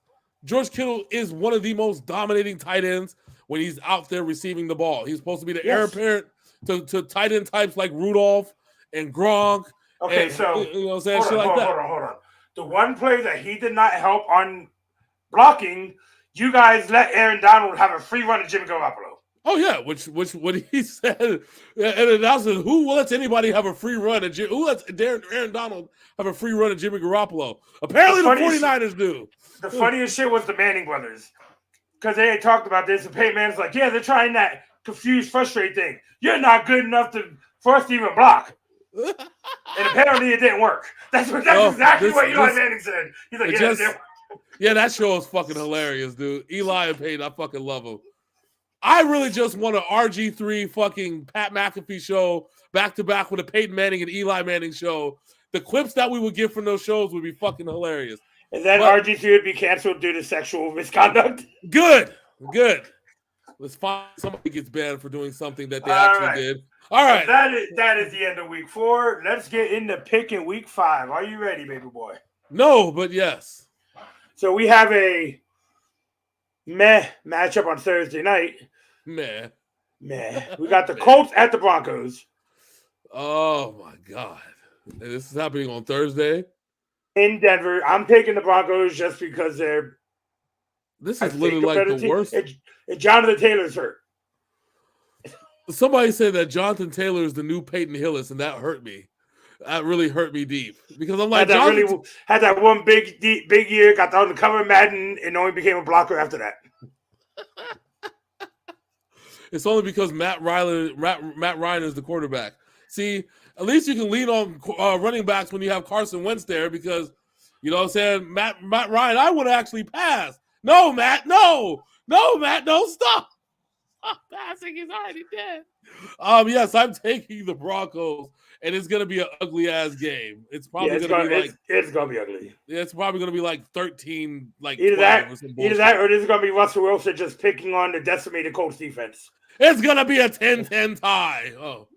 George Kittle is one of the most dominating tight ends when he's out there receiving the ball. He's supposed to be the heir apparent to tight end types like Rudolph and Gronk. Okay, and, so you know what I'm saying? Hold on. The one play that he did not help on blocking, you guys let Aaron Donald have a free run to Jimmy Garoppolo. Oh yeah, which what he said, and announced who lets anybody have a free run at who lets Aaron Donald have a free run at Jimmy Garoppolo? Apparently the 49ers do. The funniest shit was the Manning brothers. Because they had talked about this, and Peyton Manning's like, yeah, they're trying that confused, frustrate thing. You're not good enough for us to even block. And apparently it didn't work. That's exactly what Eli Manning said. He's like, yeah, that show is fucking hilarious, dude. Eli and Peyton, I fucking love them. I really just want an RG3 fucking Pat McAfee show back to back with a Peyton Manning and Eli Manning show. The clips that we would get from those shows would be fucking hilarious. And then RG3 would be canceled due to sexual misconduct. Good. Let's find somebody gets banned for doing something that they actually did. All right. That is the end of week 4. Let's get into picking week 5. Are you ready, baby boy? No, but yes. So we have a meh matchup on Thursday night. Meh. We got the Colts at the Broncos. Oh, my God. This is happening on Thursday? In Denver. I'm taking the Broncos just because they're... This is literally like the worst. And Jonathan Taylor's hurt. Somebody said that Jonathan Taylor is the new Peyton Hillis, and that hurt me. That really hurt me deep. Because I'm like... Had that one big year, got on the cover of Madden, and only became a blocker after that. It's only because Matt Ryan is the quarterback. See, at least you can lean on running backs when you have Carson Wentz there because, you know what I'm saying, Matt Ryan, I would actually pass. No, Matt, no. No, Matt, don't stop. Stop passing. He's already dead. Yes, I'm taking the Broncos, and it's going to be an ugly-ass game. It's probably going to be like... It's going to be ugly. Yeah, it's probably going to be like 13, like either 12 that, or some bullshit. Either that, or this is going to be Russell Wilson just picking on the decimated Colts defense. It's going to be a 10-10 tie. Oh.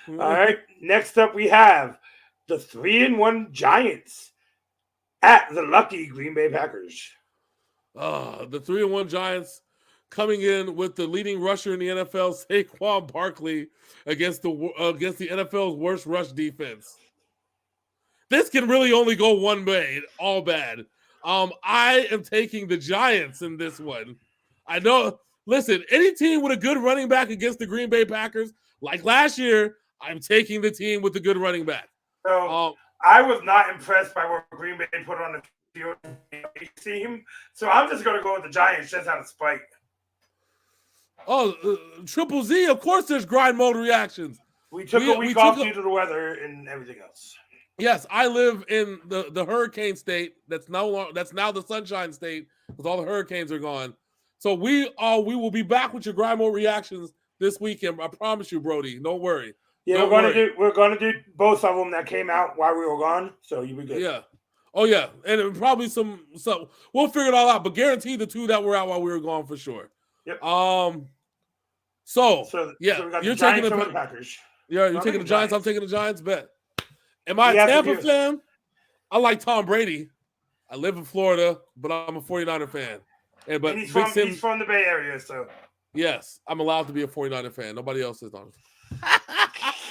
All right. Next up, we have the 3-1 Giants at the lucky Green Bay Packers. The 3-1 Giants coming in with the leading rusher in the NFL, Saquon Barkley, against the NFL's worst rush defense. This can really only go one way, all bad. I am taking the Giants in this one. I know. Listen, any team with a good running back against the Green Bay Packers, like last year, I'm taking the team with the good running back. So I was not impressed by what Green Bay put on the field team, so I'm just going to go with the Giants just out of spite. Triple Z, of course there's grind mode reactions. We took a week off due to the weather and everything else. Yes, I live in the hurricane state that's now the sunshine state because all the hurricanes are gone. So we will be back with your grind mode reactions this weekend. I promise you, Brody. Don't worry. Yeah, we're gonna do both of them that came out while we were gone. So you'll be good. Yeah. Oh yeah, and probably some. We'll figure it all out, but guarantee the 2 that were out while we were gone for sure. Yep. So we got you're taking the Packers. Yeah, you're taking the Giants. I'm taking the Giants. Bet. Am I a Tampa fan? I like Tom Brady. I live in Florida, but I'm a 49er fan. And he's from the Bay Area, so. Yes, I'm allowed to be a 49er fan. Nobody else is on.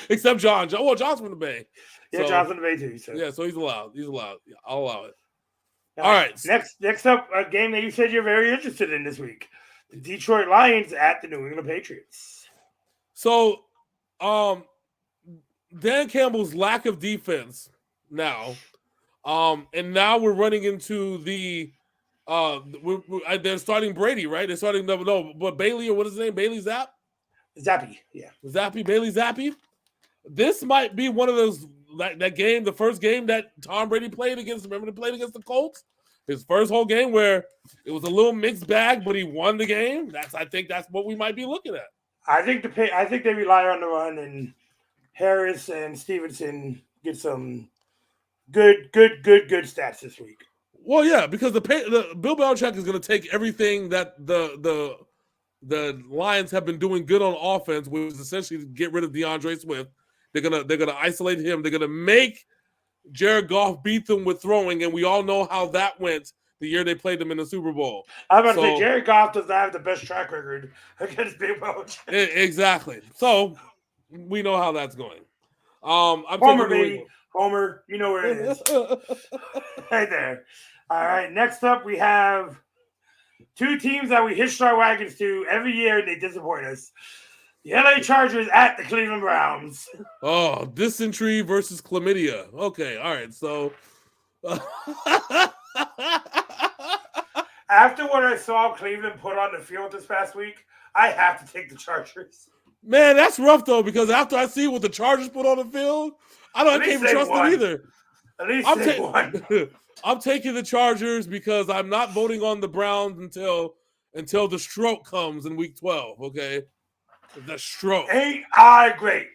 Except John. Well, John's from the Bay. Yeah, So, John's from the Bay too. So. Yeah, so he's allowed. He's allowed. Yeah, I'll allow it. All right. Next up, a game that you said you're very interested in this week. The Detroit Lions at the New England Patriots. So, Dan Campbell's lack of defense now, and now we're running into the they're starting Brady, right? They're starting but Bailey, or what is his name? Bailey Zappy, yeah. Bailey Zappy. This might be one of those that game, the first game that Tom Brady played against. Remember, he played against the Colts. His first whole game where it was a little mixed bag, but he won the game. I think that's what we might be looking at. I think they rely on the run, and Harris and Stevenson get some good stats this week. Well, yeah, because the Bill Belichick is going to take everything that the Lions have been doing good on offense, which is essentially to get rid of DeAndre Swift. They're gonna isolate him. They're gonna make Jared Goff beat them with throwing, and we all know how that went the year they played them in the Super Bowl. I'm about to say Jared Goff does not have the best track record against Bill Belichick. Exactly. So we know how that's going. Homer, baby. Homer, you know where it is. Right there. All right, next up we have two teams that we hitched our wagons to every year and they disappoint us. The LA Chargers at the Cleveland Browns. Oh, dysentery versus chlamydia. Okay, all right. So after what I saw Cleveland put on the field this past week, I have to take the Chargers. Man, that's rough though, because after I see what the Chargers put on the field, I can't even trust them either. At least they won. I'm taking the Chargers because I'm not voting on the Browns until the stroke comes in week 12, okay? The stroke. Ain't I great?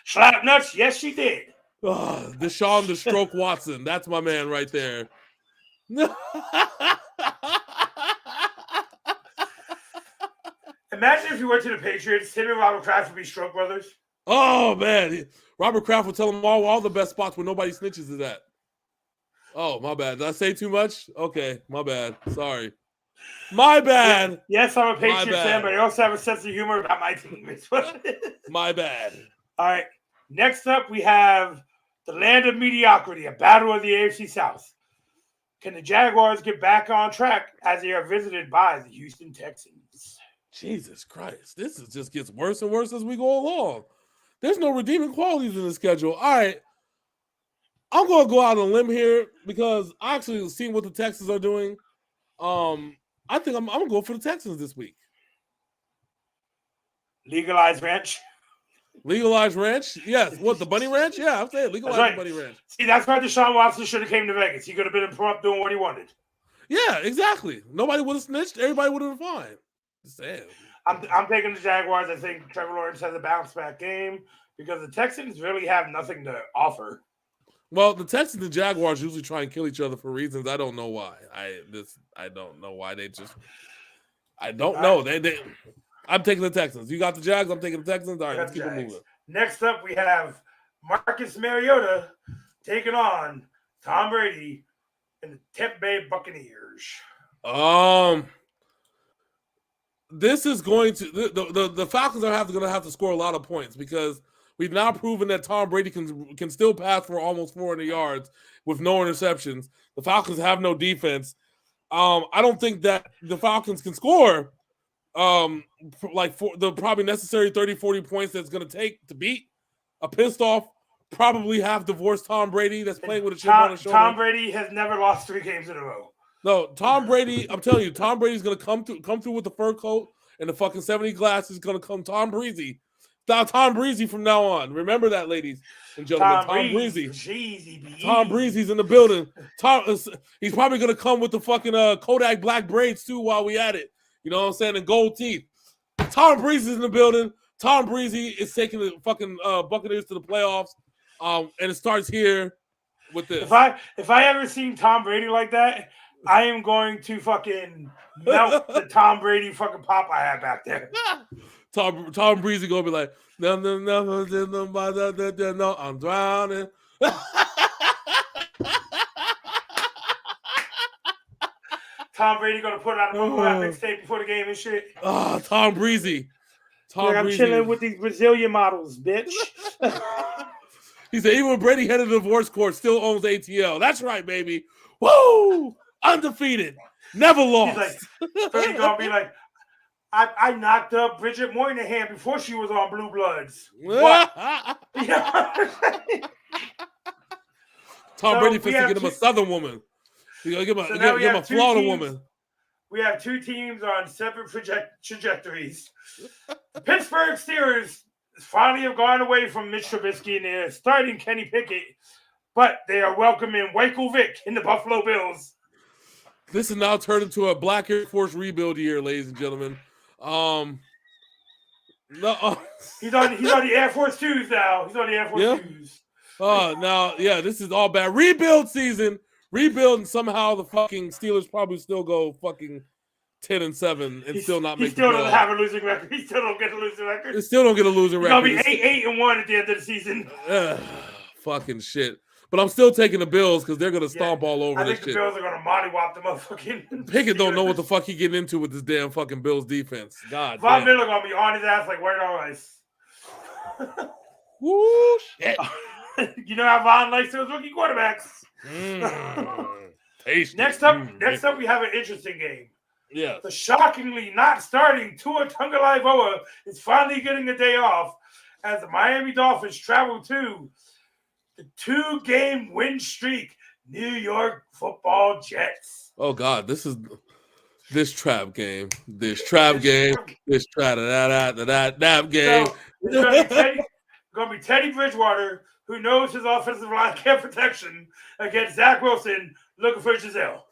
Slap nuts. Yes, she did. Deshaun the Stroke Watson. That's my man right there. Imagine if you went to the Patriots, him and Robert Kraft would be Stroke brothers. Oh, man. Robert Kraft would tell them all the best spots where nobody snitches is at. Oh, my bad. Did I say too much? Okay, my bad. Sorry. My bad. Yes, I'm a Patriots fan, but I also have a sense of humor about my team. My bad. All right. Next up, we have the land of mediocrity, a battle of the AFC South. Can the Jaguars get back on track as they are visited by the Houston Texans? Jesus Christ. This just gets worse and worse as we go along. There's no redeeming qualities in the schedule. All right. I'm going to go out on a limb here because I actually seen what the Texans are doing. I think I'm going to go for the Texans this week. Legalized ranch? Legalized ranch? Yes. What, the Bunny Ranch? Yeah, I'm saying legalized the Bunny Ranch. See, that's why Deshaun Watson should have came to Vegas. He could have been in front doing what he wanted. Yeah, exactly. Nobody would have snitched. Everybody would have been fine. Just saying. I'm taking the Jaguars. I think Trevor Lawrence has a bounce-back game because the Texans really have nothing to offer. Well, the Texans and Jaguars usually try and kill each other for reasons I don't know why. I don't know why they just. I don't know. They. I'm taking the Texans. You got the Jags. I'm taking the Texans. All right, let's keep it moving. Next up, we have Marcus Mariota taking on Tom Brady and the Tampa Bay Buccaneers. This is going to the Falcons are going to have to score a lot of points because we've now proven that Tom Brady can still pass for almost 400 yards with no interceptions. The Falcons have no defense. I don't think that the Falcons can score the probably necessary 30-40 points that's going to take to beat a pissed off, probably half divorced Tom Brady that's playing with a chip on his shoulder. Tom Brady has never lost 3 games in a row. No, Tom Brady, I'm telling you, Tom Brady's going to come through with the fur coat and the fucking 70 glasses. Going to come Tom Breezy. Tom Breezy from now on. Remember that, ladies and gentlemen. Tom Breezy. Tom Breezy's in the building. He's probably going to come with the fucking Kodak black braids too while we at it. You know what I'm saying? And gold teeth. Tom Breezy's in the building. Tom Breezy is taking the fucking Buccaneers to the playoffs. And it starts here with this. If I ever seen Tom Brady like that, I am going to fucking melt the Tom Brady fucking pop I had back there. Tom Breezy gonna be like, no, I'm drowning. Tom Brady gonna put out a mumble rap mixtape before the game and shit. Tom Breezy. I'm chilling with these Brazilian models, bitch. He said, even when Brady headed the divorce court, still owns ATL. That's right, baby. Woo! Undefeated. Never lost. So he's going to be like, I knocked up Bridget Moynihan before she was on Blue Bloods. What? Tom Brady fixed to get him a Southern woman. He's going to give him a Florida woman. We have two teams on separate trajectories. The Pittsburgh Steelers finally have gone away from Mitch Trubisky and they're starting Kenny Pickett, but they are welcoming Michael Vick in the Buffalo Bills. This has now turned into a Black Air Force rebuild year, ladies and gentlemen. He's on the Air Force Twos now. He's on the Air Force Twos. This is all bad. Rebuild season. Rebuild, and somehow the fucking Steelers probably still go fucking 10-7 and still not make. He still doesn't have a losing record. He still don't get a losing record. They still don't get a losing record. He's gonna be 8-1 at the end of the season. Fucking shit. But I'm still taking the Bills because they're gonna stomp all over this shit. I think the Bills are gonna mollywop the motherfucking. Pickett don't know what the fuck he getting into with this damn fucking Bills defense. God. Von Miller gonna be on his ass like white on rice. Woo shit. You know how Von likes those rookie quarterbacks. Next up, we have an interesting game. Yeah. The shockingly not starting Tua Tagovailoa is finally getting a day off as the Miami Dolphins travel to the 2-game win streak New York Football Jets. Oh God, this trap game. This trap game. This trap that game. So, it's gonna be Teddy Bridgewater, who knows his offensive line can't protection, against Zach Wilson looking for Giselle.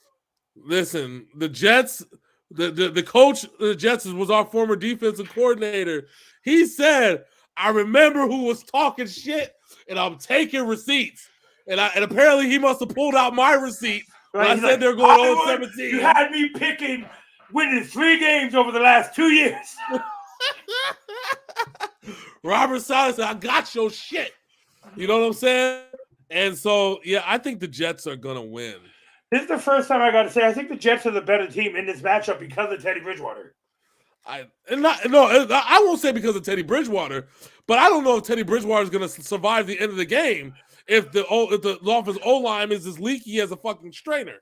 Listen, the Jets, the coach of the Jets was our former defensive coordinator. He said, I remember who was talking shit, and I'm taking receipts. And apparently he must have pulled out my receipt when I said they're going 0-17. You had me picking winning 3 games over the last 2 years. Robert Saleh said, I got your shit. You know what I'm saying? And so, yeah, I think the Jets are going to win. This is the first time I got to say I think the Jets are the better team in this matchup because of Teddy Bridgewater. I won't say because of Teddy Bridgewater, but I don't know if Teddy Bridgewater is going to survive the end of the game if the Dolphins O-line is as leaky as a fucking strainer.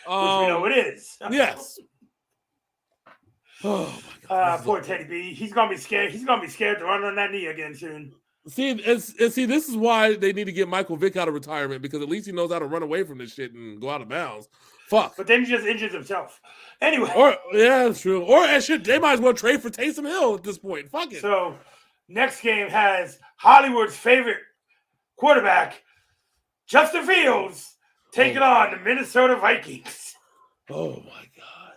Which we know it is. Yes. Oh my God. Poor Teddy B. He's gonna be scared. He's gonna be scared to run on that knee again soon. See, this is why they need to get Michael Vick out of retirement, because at least he knows how to run away from this shit and go out of bounds. Fuck. But then he just injures himself. Anyway. That's true. They might as well trade for Taysom Hill at this point. Fuck it. So, next game has Hollywood's favorite quarterback, Justin Fields, taking on the Minnesota Vikings. Oh my God.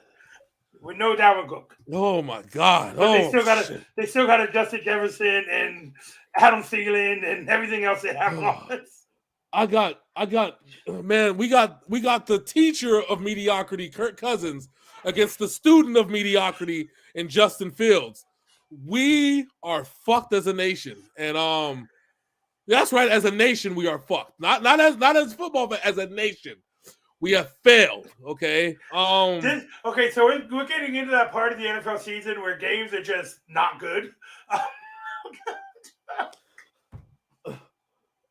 With no Dalvin Cook. Oh my God. But they still got a Justin Jefferson and Adam Thielen and everything else they have on offense. We got the teacher of mediocrity, Kirk Cousins, against the student of mediocrity in Justin Fields. We are fucked as a nation. And that's right, as a nation, we are fucked. Not as football, but as a nation. We have failed, okay? So we're getting into that part of the NFL season where games are just not good.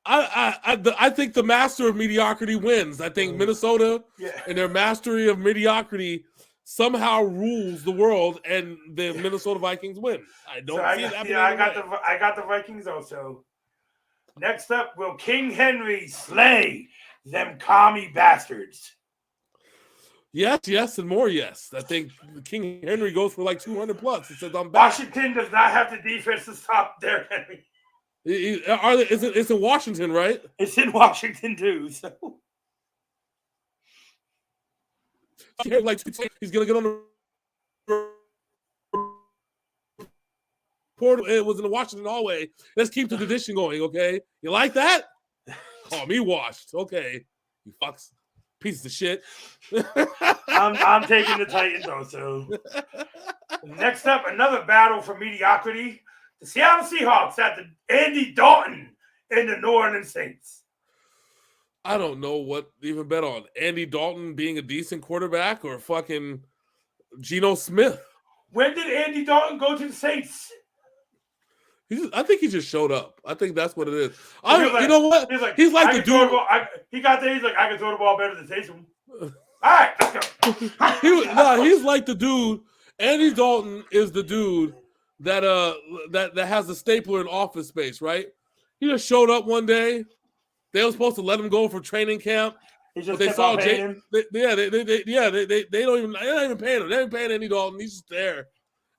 I think the master of mediocrity wins. I think Minnesota and their mastery of mediocrity somehow rules the world, and the Minnesota Vikings win. I don't see it happening. I got the Vikings also. Next up, will King Henry slay them commie bastards? Yes, and more yes. I think King Henry goes for like 200 plus. He says, I'm back. Washington does not have the defense to stop Derrick Henry. It's in Washington, right? It's in Washington too. So he's gonna get on the portal. It was in the Washington hallway. Let's keep the tradition going, okay? You like that? Call me washed, okay? You fucks, piece of shit. I'm taking the Titans also. Next up, another battle for mediocrity. The Seattle Seahawks at the Andy Dalton and the New Orleans Saints. I don't know what to even bet on. Andy Dalton being a decent quarterback or fucking Geno Smith. When did Andy Dalton go to the Saints? I think he just showed up. I think that's what it is. You know what? He's like the dude. He got there. He's like, I can throw the ball better than Taysom. All right, let's go. He's like the dude. Andy Dalton is the dude that that has a stapler in Office Space, right? He just showed up one day. They were supposed to let him go for training camp. He just they saw him. They're not even paying him. They ain't paying Andy Dalton. He's just there.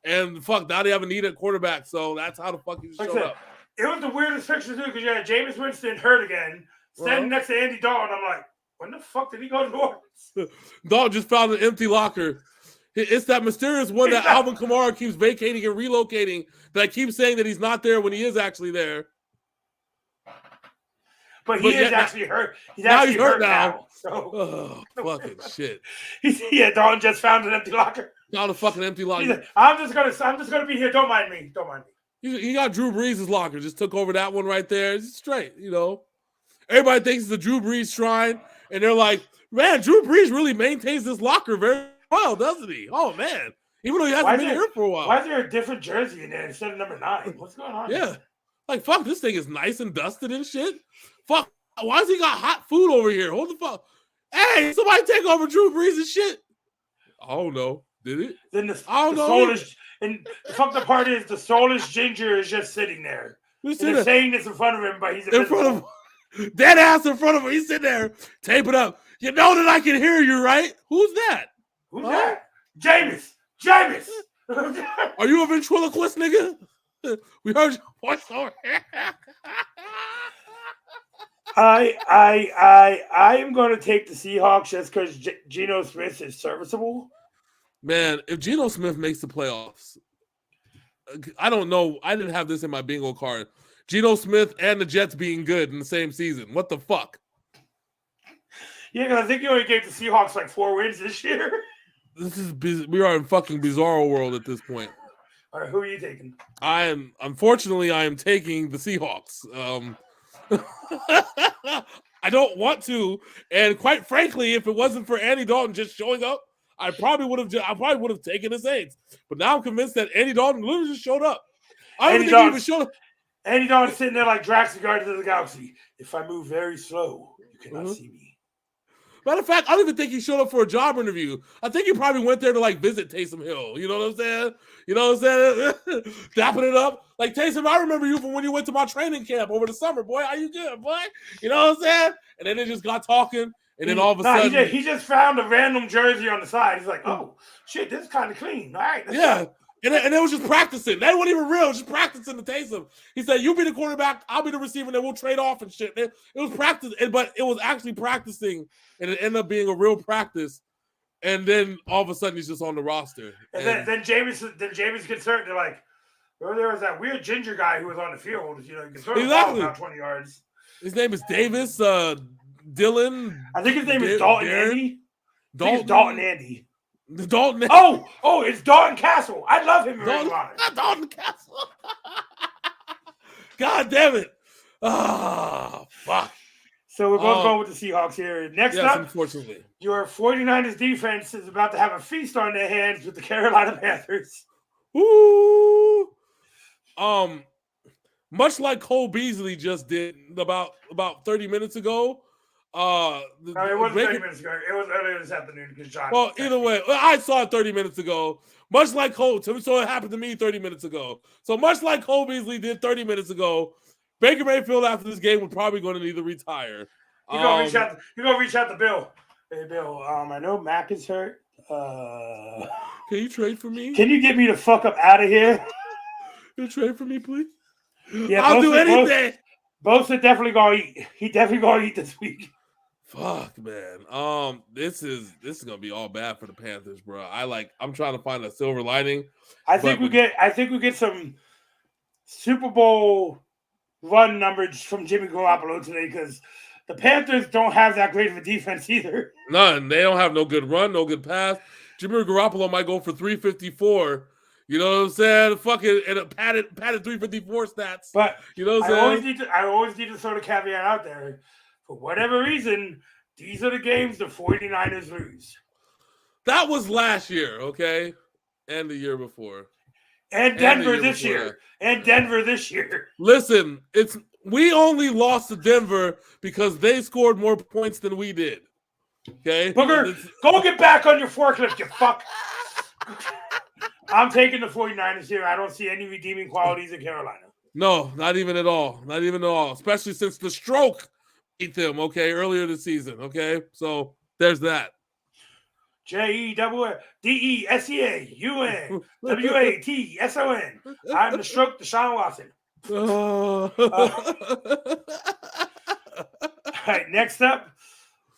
And fuck, now they have a need at quarterback, so that's how the fuck he showed up. It was the weirdest picture too, because you had Jameis Winston hurt again, standing next to Andy Dalton. I'm like, when the fuck did he go to New Orleans? Dalton just found an empty locker. It's that mysterious one that Alvin Kamara keeps vacating and relocating. That I keep saying that he's not there when he is actually there. But he is actually hurt. He's actually hurt now. So. Fucking shit. Dalton just found an empty locker. Found a fucking empty locker. Like, I'm just gonna be here. Don't mind me. He got Drew Brees' locker. Just took over that one right there. It's straight, Everybody thinks it's the Drew Brees shrine, and they're like, "Man, Drew Brees really maintains this locker very well, doesn't he? Oh man, even though he hasn't been here for a while. Why is there a different jersey in there instead of number 9? What's going on? Yeah, like fuck, this thing is nice and dusted and shit. Fuck, why has he got hot food over here? Hold the fuck. Hey, somebody take over Drew Brees and shit. I don't know. Did it? Then the soulless, and the fucked up part is the soulless ginger is just sitting there. They're saying this in front of him, but he's in front of him. Dead ass in front of him. He's sitting there, tape it up. You know that I can hear you, right? Who's that? Who's that? Jameis. Are you a ventriloquist, nigga? We heard your voice over here. I am going to take the Seahawks just because Geno Smith is serviceable. Man, if Geno Smith makes the playoffs, I don't know. I didn't have this in my bingo card. Geno Smith and the Jets being good in the same season. What the fuck? Yeah, because I think you only gave the Seahawks like 4 wins this year. We are in fucking bizarro world at this point. All right, who are you taking? I am taking the Seahawks. I don't want to, and quite frankly, if it wasn't for Andy Dalton just showing up, I probably would have taken the Saints. But now I'm convinced that Andy Dalton literally just showed up. I don't think he even showed up. Andy Dalton sitting there like Drax, the Guardians of the Galaxy. If I move very slow, you cannot see me. Matter of fact, I don't even think he showed up for a job interview. I think he probably went there to like visit Taysom Hill. You know what I'm saying? Dapping it up. Like, Taysom, I remember you from when you went to my training camp over the summer, boy. How you good, boy? You know what I'm saying? And then they just got talking. And then all of a sudden... He just found a random jersey on the side. He's like, oh, shit, this is kind of clean. All right. Yeah. And they was just practicing. They weren't even real. Just practicing to Taysom. He said, you be the quarterback, I'll be the receiver, and then we'll trade off and shit. It was practice, but it was actually practicing, and it ended up being a real practice. And then all of a sudden, he's just on the roster. And then Jameis gets hurt. They're like, well, there was that weird ginger guy who was on the field. You can throw the ball about 20 yards. His name is Davis, Dylan. I think his name is Dalton Andy. Dalton Andy. Dalton. Oh, it's Dalton Castle. I love him. Dalton Castle. God damn it. Ah, fuck. So we're both going with the Seahawks here. Next up, unfortunately, your 49ers defense is about to have a feast on their hands with the Carolina Panthers. Ooh. Much like Cole Beasley just did about 30 minutes ago. No, it wasn't 30 minutes ago. It was earlier this afternoon because John. Well, either way, I saw it 30 minutes ago. Much like Cole, so it happened to me 30 minutes ago. So much like Cole Beasley did 30 minutes ago, Baker Mayfield after this game was probably going to need to retire. You're gonna reach out to Bill. Hey, Bill. I know Mac is hurt. Can you trade for me? Can you get me the fuck up out of here? Can you trade for me, please? Yeah, I'll do anything. Bosa definitely gonna eat. He definitely gonna eat this week. Fuck, man. This is gonna be all bad for the Panthers, bro. I'm trying to find a silver lining. I think we get some Super Bowl run numbers from Jimmy Garoppolo today because the Panthers don't have that great of a defense either. None. They don't have no good run, no good pass. Jimmy Garoppolo might go for 354. You know what I'm saying? Fucking and a padded 354 stats. But you know what I'm saying? I always need to throw the caveat out there. For whatever reason, these are the games the 49ers lose. That was last year, okay? And the year before. And Denver this year. And Denver this year. Listen, we only lost to Denver because they scored more points than we did. Okay? Booger, go get back on your forklift, you fuck. I'm taking the 49ers here. I don't see any redeeming qualities in Carolina. No, not even at all. Not even at all. Especially since the stroke beat them, okay, earlier this season. Okay. So there's that. JEDESEAUN I'm the stroke, Deshaun Watson. All right, next up,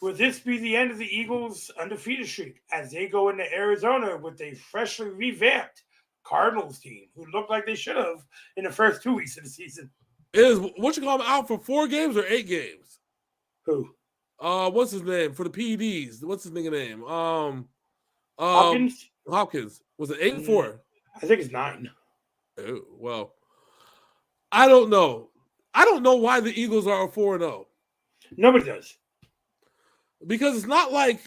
will this be the end of the Eagles' undefeated streak as they go into Arizona with a freshly revamped Cardinals team who looked like they should have in the first 2 weeks of the season? Is what you call him out for 4 games or 8 games? Who? What's his name for the PEDs? What's his nigga name? Hopkins. Hopkins. Was it 8 and 4? I think it's 9. Oh, well, I don't know. I don't know why the Eagles are 4-0. Nobody does. Because it's not like,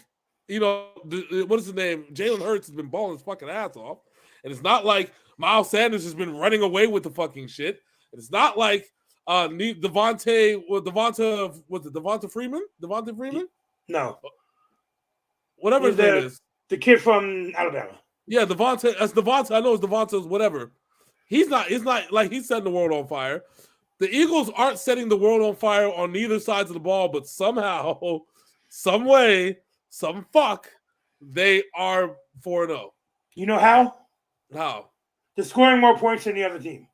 what is his name? Jalen Hurts has been balling his fucking ass off. And it's not like Miles Sanders has been running away with the fucking shit. And it's not like Devonta Freeman? Devonta Freeman? No. Whatever his name is. The kid from Alabama. Yeah, Devonta. That's Devonta. I know it's Devonta's whatever. He's not like he's setting the world on fire. The Eagles aren't setting the world on fire on neither sides of the ball, but somehow, some way, some fuck, they are 4-0. You know how? How? They're scoring more points than the other team.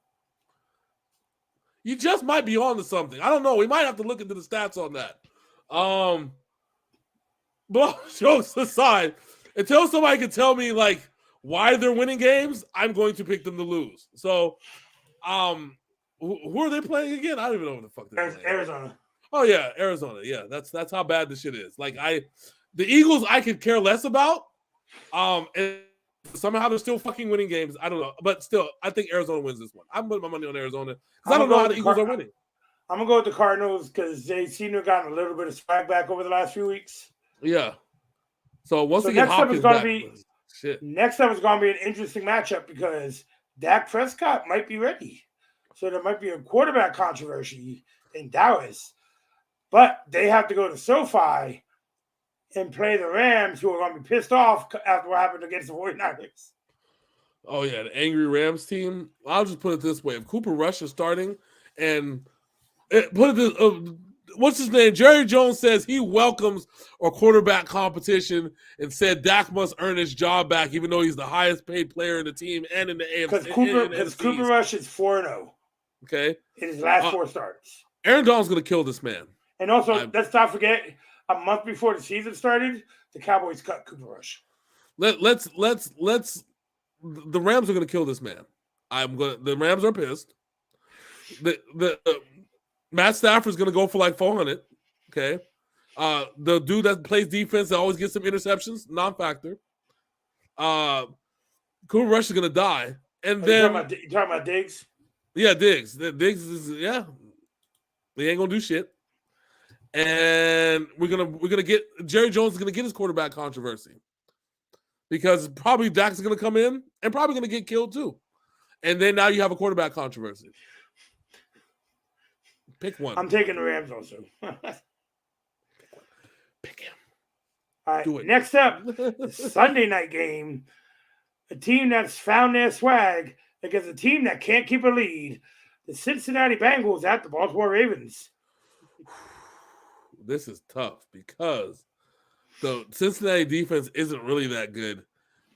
You just might be on to something. I don't know. We might have to look into the stats on that. But jokes aside, until somebody can tell me like why they're winning games, I'm going to pick them to lose. So, who are they playing again? I don't even know what the fuck they're playing. Arizona. Oh yeah, Arizona. Yeah, that's how bad this shit is. Like the Eagles, I could care less about. And somehow they're still fucking winning games. I don't know, but still, I think Arizona wins this one. I'm putting my money on Arizona because I don't know how the Eagles are winning. I'm gonna go with the Cardinals because they seem to have gotten a little bit of swag back over the last few weeks. Yeah. So once again, Hopkins back. Next up is going to be an interesting matchup because Dak Prescott might be ready. So there might be a quarterback controversy in Dallas. But they have to go to SoFi and play the Rams, who are going to be pissed off after what happened against the 49ers. Oh, yeah, the angry Rams team. I'll just put it this way. If Cooper Rush is starting and what's his name? Jerry Jones says he welcomes a quarterback competition and said Dak must earn his job back, even though he's the highest paid player in the team and in the AFC. Because Cooper Rush is 4-0. Okay. In his last 4 starts. Aaron Donald's going to kill this man. And also, let's not forget, a month before the season started, the Cowboys cut Cooper Rush. Let's. The Rams are going to kill this man. The Rams are pissed. Matt Stafford's going to go for like 400. Okay. The dude that plays defense that always gets some interceptions, non-factor. Cooper Rush is going to die. And then you talking about Diggs? Yeah, Diggs. Diggs is They ain't going to do shit. And we're gonna get Jerry Jones is gonna get his quarterback controversy because probably Dak's gonna come in and probably gonna get killed too, and then now you have a quarterback controversy. Pick one. I'm taking the Rams also. Pick him. All right. Do it. Next up, the Sunday night game. A team that's found their swag against a team that can't keep a lead. The Cincinnati Bengals at the Baltimore Ravens. This is tough because the Cincinnati defense isn't really that good,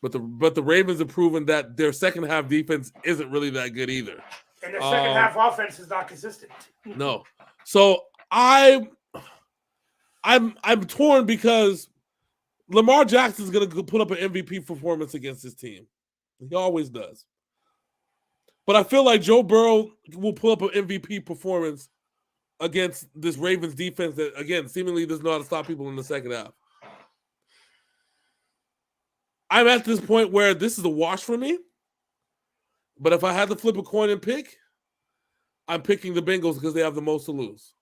but the Ravens have proven that their second half defense isn't really that good either. And their second half offense is not consistent. No, so I'm torn because Lamar Jackson's going to put up an MVP performance against his team. He always does, but I feel like Joe Burrow will pull up an MVP performance against this Ravens defense that, again, seemingly doesn't know how to stop people in the second half. I'm at this point where this is a wash for me. But if I had to flip a coin and pick, I'm picking the Bengals because they have the most to lose.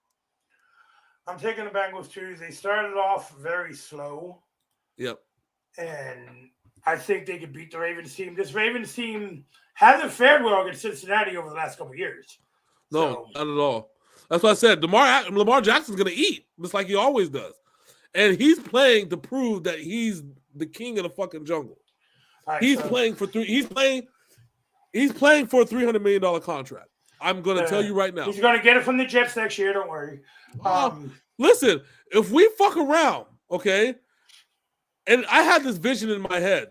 I'm taking the Bengals too. They started off very slow. Yep. and I think they could beat the Ravens team. This Ravens team hasn't fared well against Cincinnati over the last couple of years. No, not at all. That's what I said. Lamar Jackson's going to eat, just like he always does. And he's playing to prove that he's the king of the fucking jungle. Right, he's playing for He's playing for a $300 million contract. I'm going to tell you right now. He's going to get it from the Jets next year. Don't worry. Listen, if we fuck around, okay, and I had this vision in my head,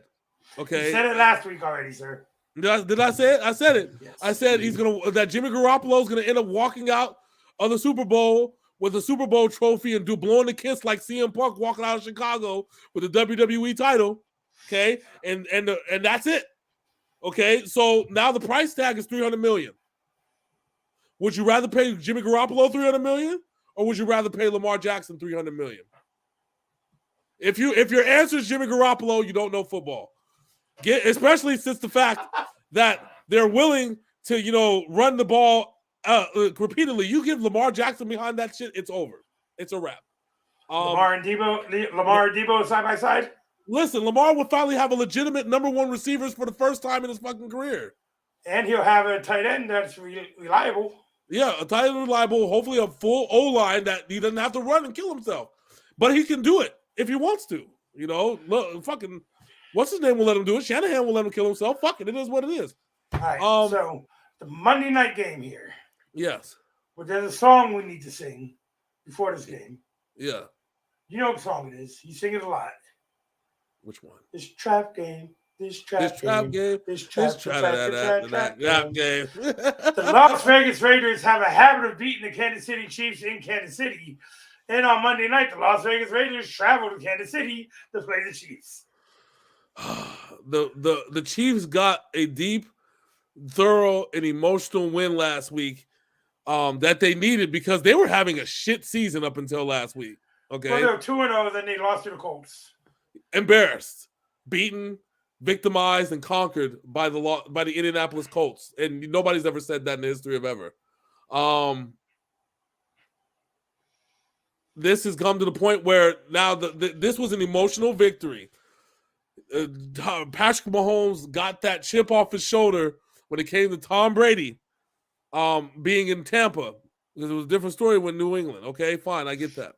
okay. You said it last week already, sir. Did I say it? I said it. Yes. I said that Jimmy Garoppolo is gonna end up walking out of the Super Bowl with a Super Bowl trophy and blowing the kiss like CM Punk walking out of Chicago with the WWE title. Okay, and that's it. Okay, so now the price tag is $300 million. Would you rather pay Jimmy Garoppolo $300 million, or would you rather pay Lamar Jackson $300 million? If your answer is Jimmy Garoppolo, you don't know football. Especially since the fact that they're willing to, run the ball repeatedly. You give Lamar Jackson behind that shit, it's over. It's a wrap. Lamar and Debo side by side? Listen, Lamar will finally have a legitimate number one receivers for the first time in his fucking career. And he'll have a tight end that's reliable. Yeah, a tight end reliable, hopefully a full O-line that he doesn't have to run and kill himself. But he can do it if he wants to. Look, fucking... What's his name will let him do it? Shanahan will let him kill himself. Fuck it. It is what it is. All right. So the Monday night game here. Yes. But there's a song we need to sing before this game. Yeah. You know what song it is. You sing it a lot. Which one? This trap game. This trap game. This trap game. The Las Vegas Raiders have a habit of beating the Kansas City Chiefs in Kansas City. And on Monday night, the Las Vegas Raiders travel to Kansas City to play the Chiefs. The Chiefs got a deep, thorough, and emotional win last week that they needed because they were having a shit season up until last week. Okay, well, they were 2-0, then they lost to the Colts. Embarrassed, beaten, victimized, and conquered by the Indianapolis Colts, and nobody's ever said that in the history of ever. This has come to the point where now this was an emotional victory. Patrick Mahomes got that chip off his shoulder when it came to Tom Brady being in Tampa, because it was a different story with New England. Okay, fine, I get that.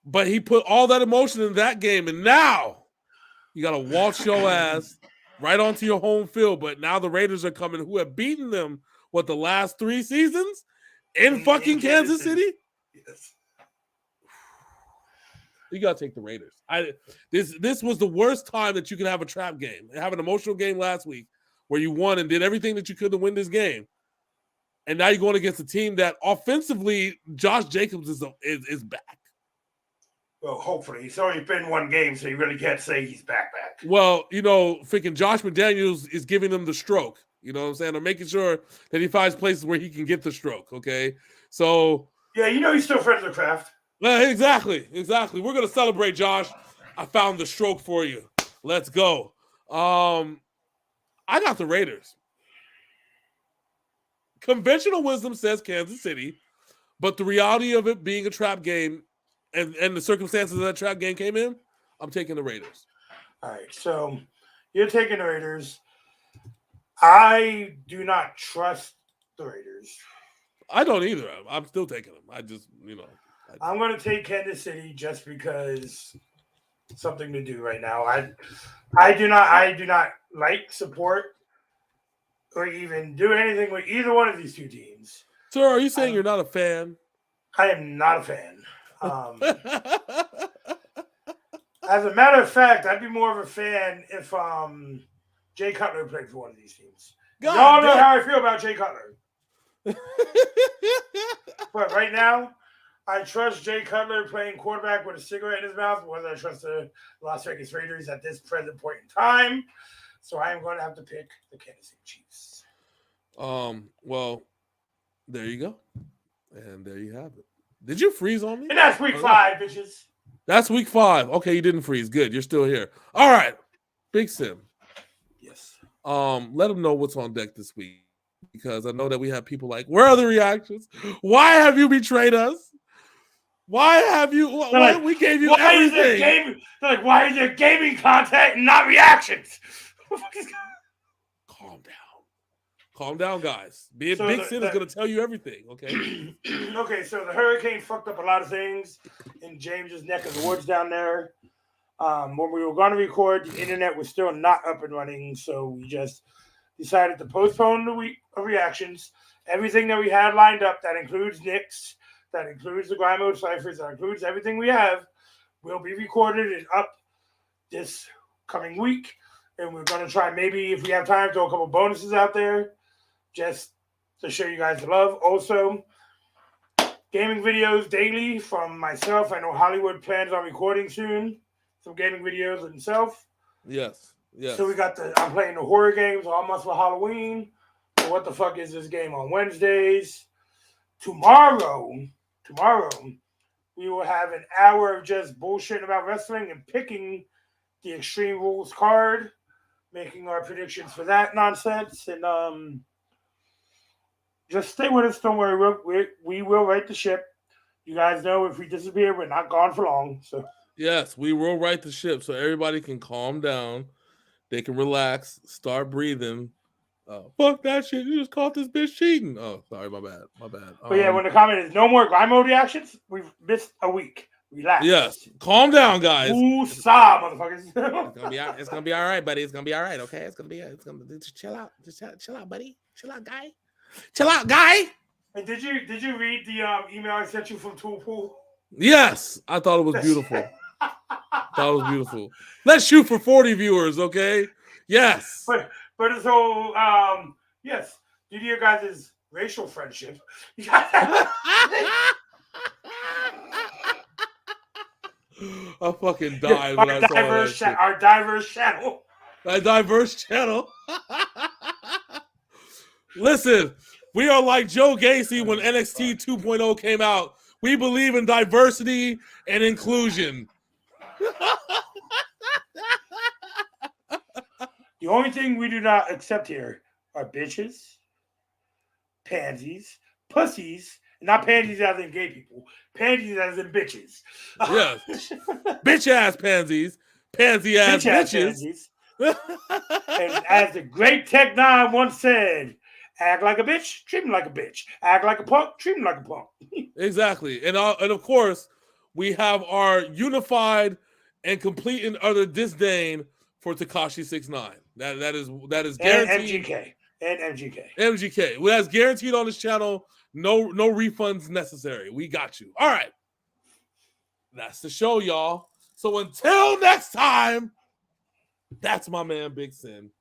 But he put all that emotion in that game, and now you got to waltz your ass right onto your home field. But now the Raiders are coming, who have beaten them, the last 3 seasons in fucking Kansas City? Yes. You got to take the Raiders. This was the worst time that you can have a trap game. Have an emotional game last week where you won and did everything that you could to win this game. And now you're going against a team that offensively, Josh Jacobs is back. Well, hopefully. It's only been 1 game, so you really can't say he's back. Well, freaking Josh McDaniels is giving them the stroke. You know what I'm saying? I'm making sure that he finds places where he can get the stroke, okay? So... Yeah, he's still friends with Kraft. Exactly. We're going to celebrate, Josh. I found the stroke for you. Let's go. I got the Raiders. Conventional wisdom says Kansas City, but the reality of it being a trap game and the circumstances that trap game came in, I'm taking the Raiders. All right, so you're taking the Raiders. I do not trust the Raiders. I don't either. I'm still taking them. I just, I'm going to take Kansas City just because something to do right now. I do not like, support, or even do anything with either one of these 2 teams. Sir, are you saying you're not a fan? I am not a fan. As a matter of fact, I'd be more of a fan if Jay Cutler played for one of these teams. Y'all know how I feel about Jay Cutler. But right now, I trust Jay Cutler playing quarterback with a cigarette in his mouth more than I trust the Las Vegas Raiders at this present point in time. So I am going to have to pick the Kansas City Chiefs. Well, there you go. And there you have it. Did you freeze on me? And that's week 5, bitches. That's week 5. Okay, you didn't freeze. Good. You're still here. All right. Big Sim. Yes. Let them know what's on deck this week, because I know that we have people like, where are the reactions? Why have you betrayed us? Why have you? Why we gave you why everything? Is there gaming? They're like, why is there gaming content and not reactions? Calm down, guys. Big Sin is going to tell you everything, okay? Okay, so the hurricane fucked up a lot of things in James's neck of the woods down there. When we were going to record, the internet was still not up and running, so we just decided to postpone the week of reactions. Everything that we had lined up, that includes Nick's, that includes the Grind Mode Ciphers, that includes everything we have, will be recorded and up this coming week. And we're going to try, maybe if we have time, throw a couple bonuses out there just to show you guys the love. Also, gaming videos daily from myself. I know Hollywood plans on recording soon some gaming videos himself. Yes. So I'm playing the horror games almost for Halloween. So what the fuck is this game on Wednesdays? Tomorrow, we will have an hour of just bullshitting about wrestling and picking the Extreme Rules card, making our predictions for that nonsense. And just stay with us. Don't worry. We will right the ship. You guys know if we disappear, we're not gone for long. So yes, we will right the ship so everybody can calm down. They can relax, start breathing. Fuck that shit. You just caught this bitch cheating. Oh, sorry, my bad. But yeah, when the comment is no more Grind Mode reactions, we've missed a week. Relax. Yes. Calm down, guys. Woosah, motherfuckers. It's gonna be all right, buddy. It's gonna be all right, okay? Just chill out. Just chill out, buddy. Chill out, guy. And did you read the email I sent you from Toolpool? Yes. I thought it was beautiful. Let's shoot for 40 viewers, okay? Yes. But it's whole yes, due to your guys' racial friendship. I fucking died when I saw that shit. Our diverse channel. A diverse channel. Listen, we are like Joe Gacy when NXT 2.0 came out. We believe in diversity and inclusion. The only thing we do not accept here are bitches, pansies, pussies, not pansies as in gay people, pansies as in bitches. Yes. Bitch ass pansies, pansy ass bitches. And as the great Tech Nine once said, act like a bitch, treat him like a bitch. Act like a punk, treat him like a punk. Exactly. And of course, we have our unified and complete and utter disdain for Tekashi 6ix9ine. That is guaranteed. And MGK. MGK. Well, that's guaranteed on this channel. No refunds necessary. We got you. All right. That's the show, y'all. So until next time, that's my man Big Sin.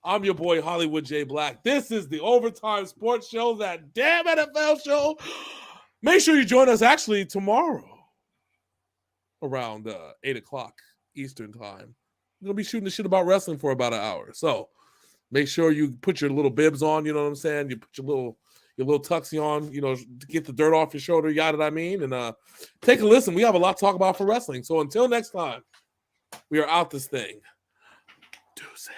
I'm your boy Hollywood J. Black. This is the Overtime Sports Show, that damn NFL show. Make sure you join us actually tomorrow around 8 o'clock Eastern time. We're going to be shooting the shit about wrestling for about an hour. So make sure you put your little bibs on, you know what I'm saying? You put your little tuxie on, to get the dirt off your shoulder, yada I mean. And take a listen. We have a lot to talk about for wrestling. So until next time, we are out this thing. Deuces.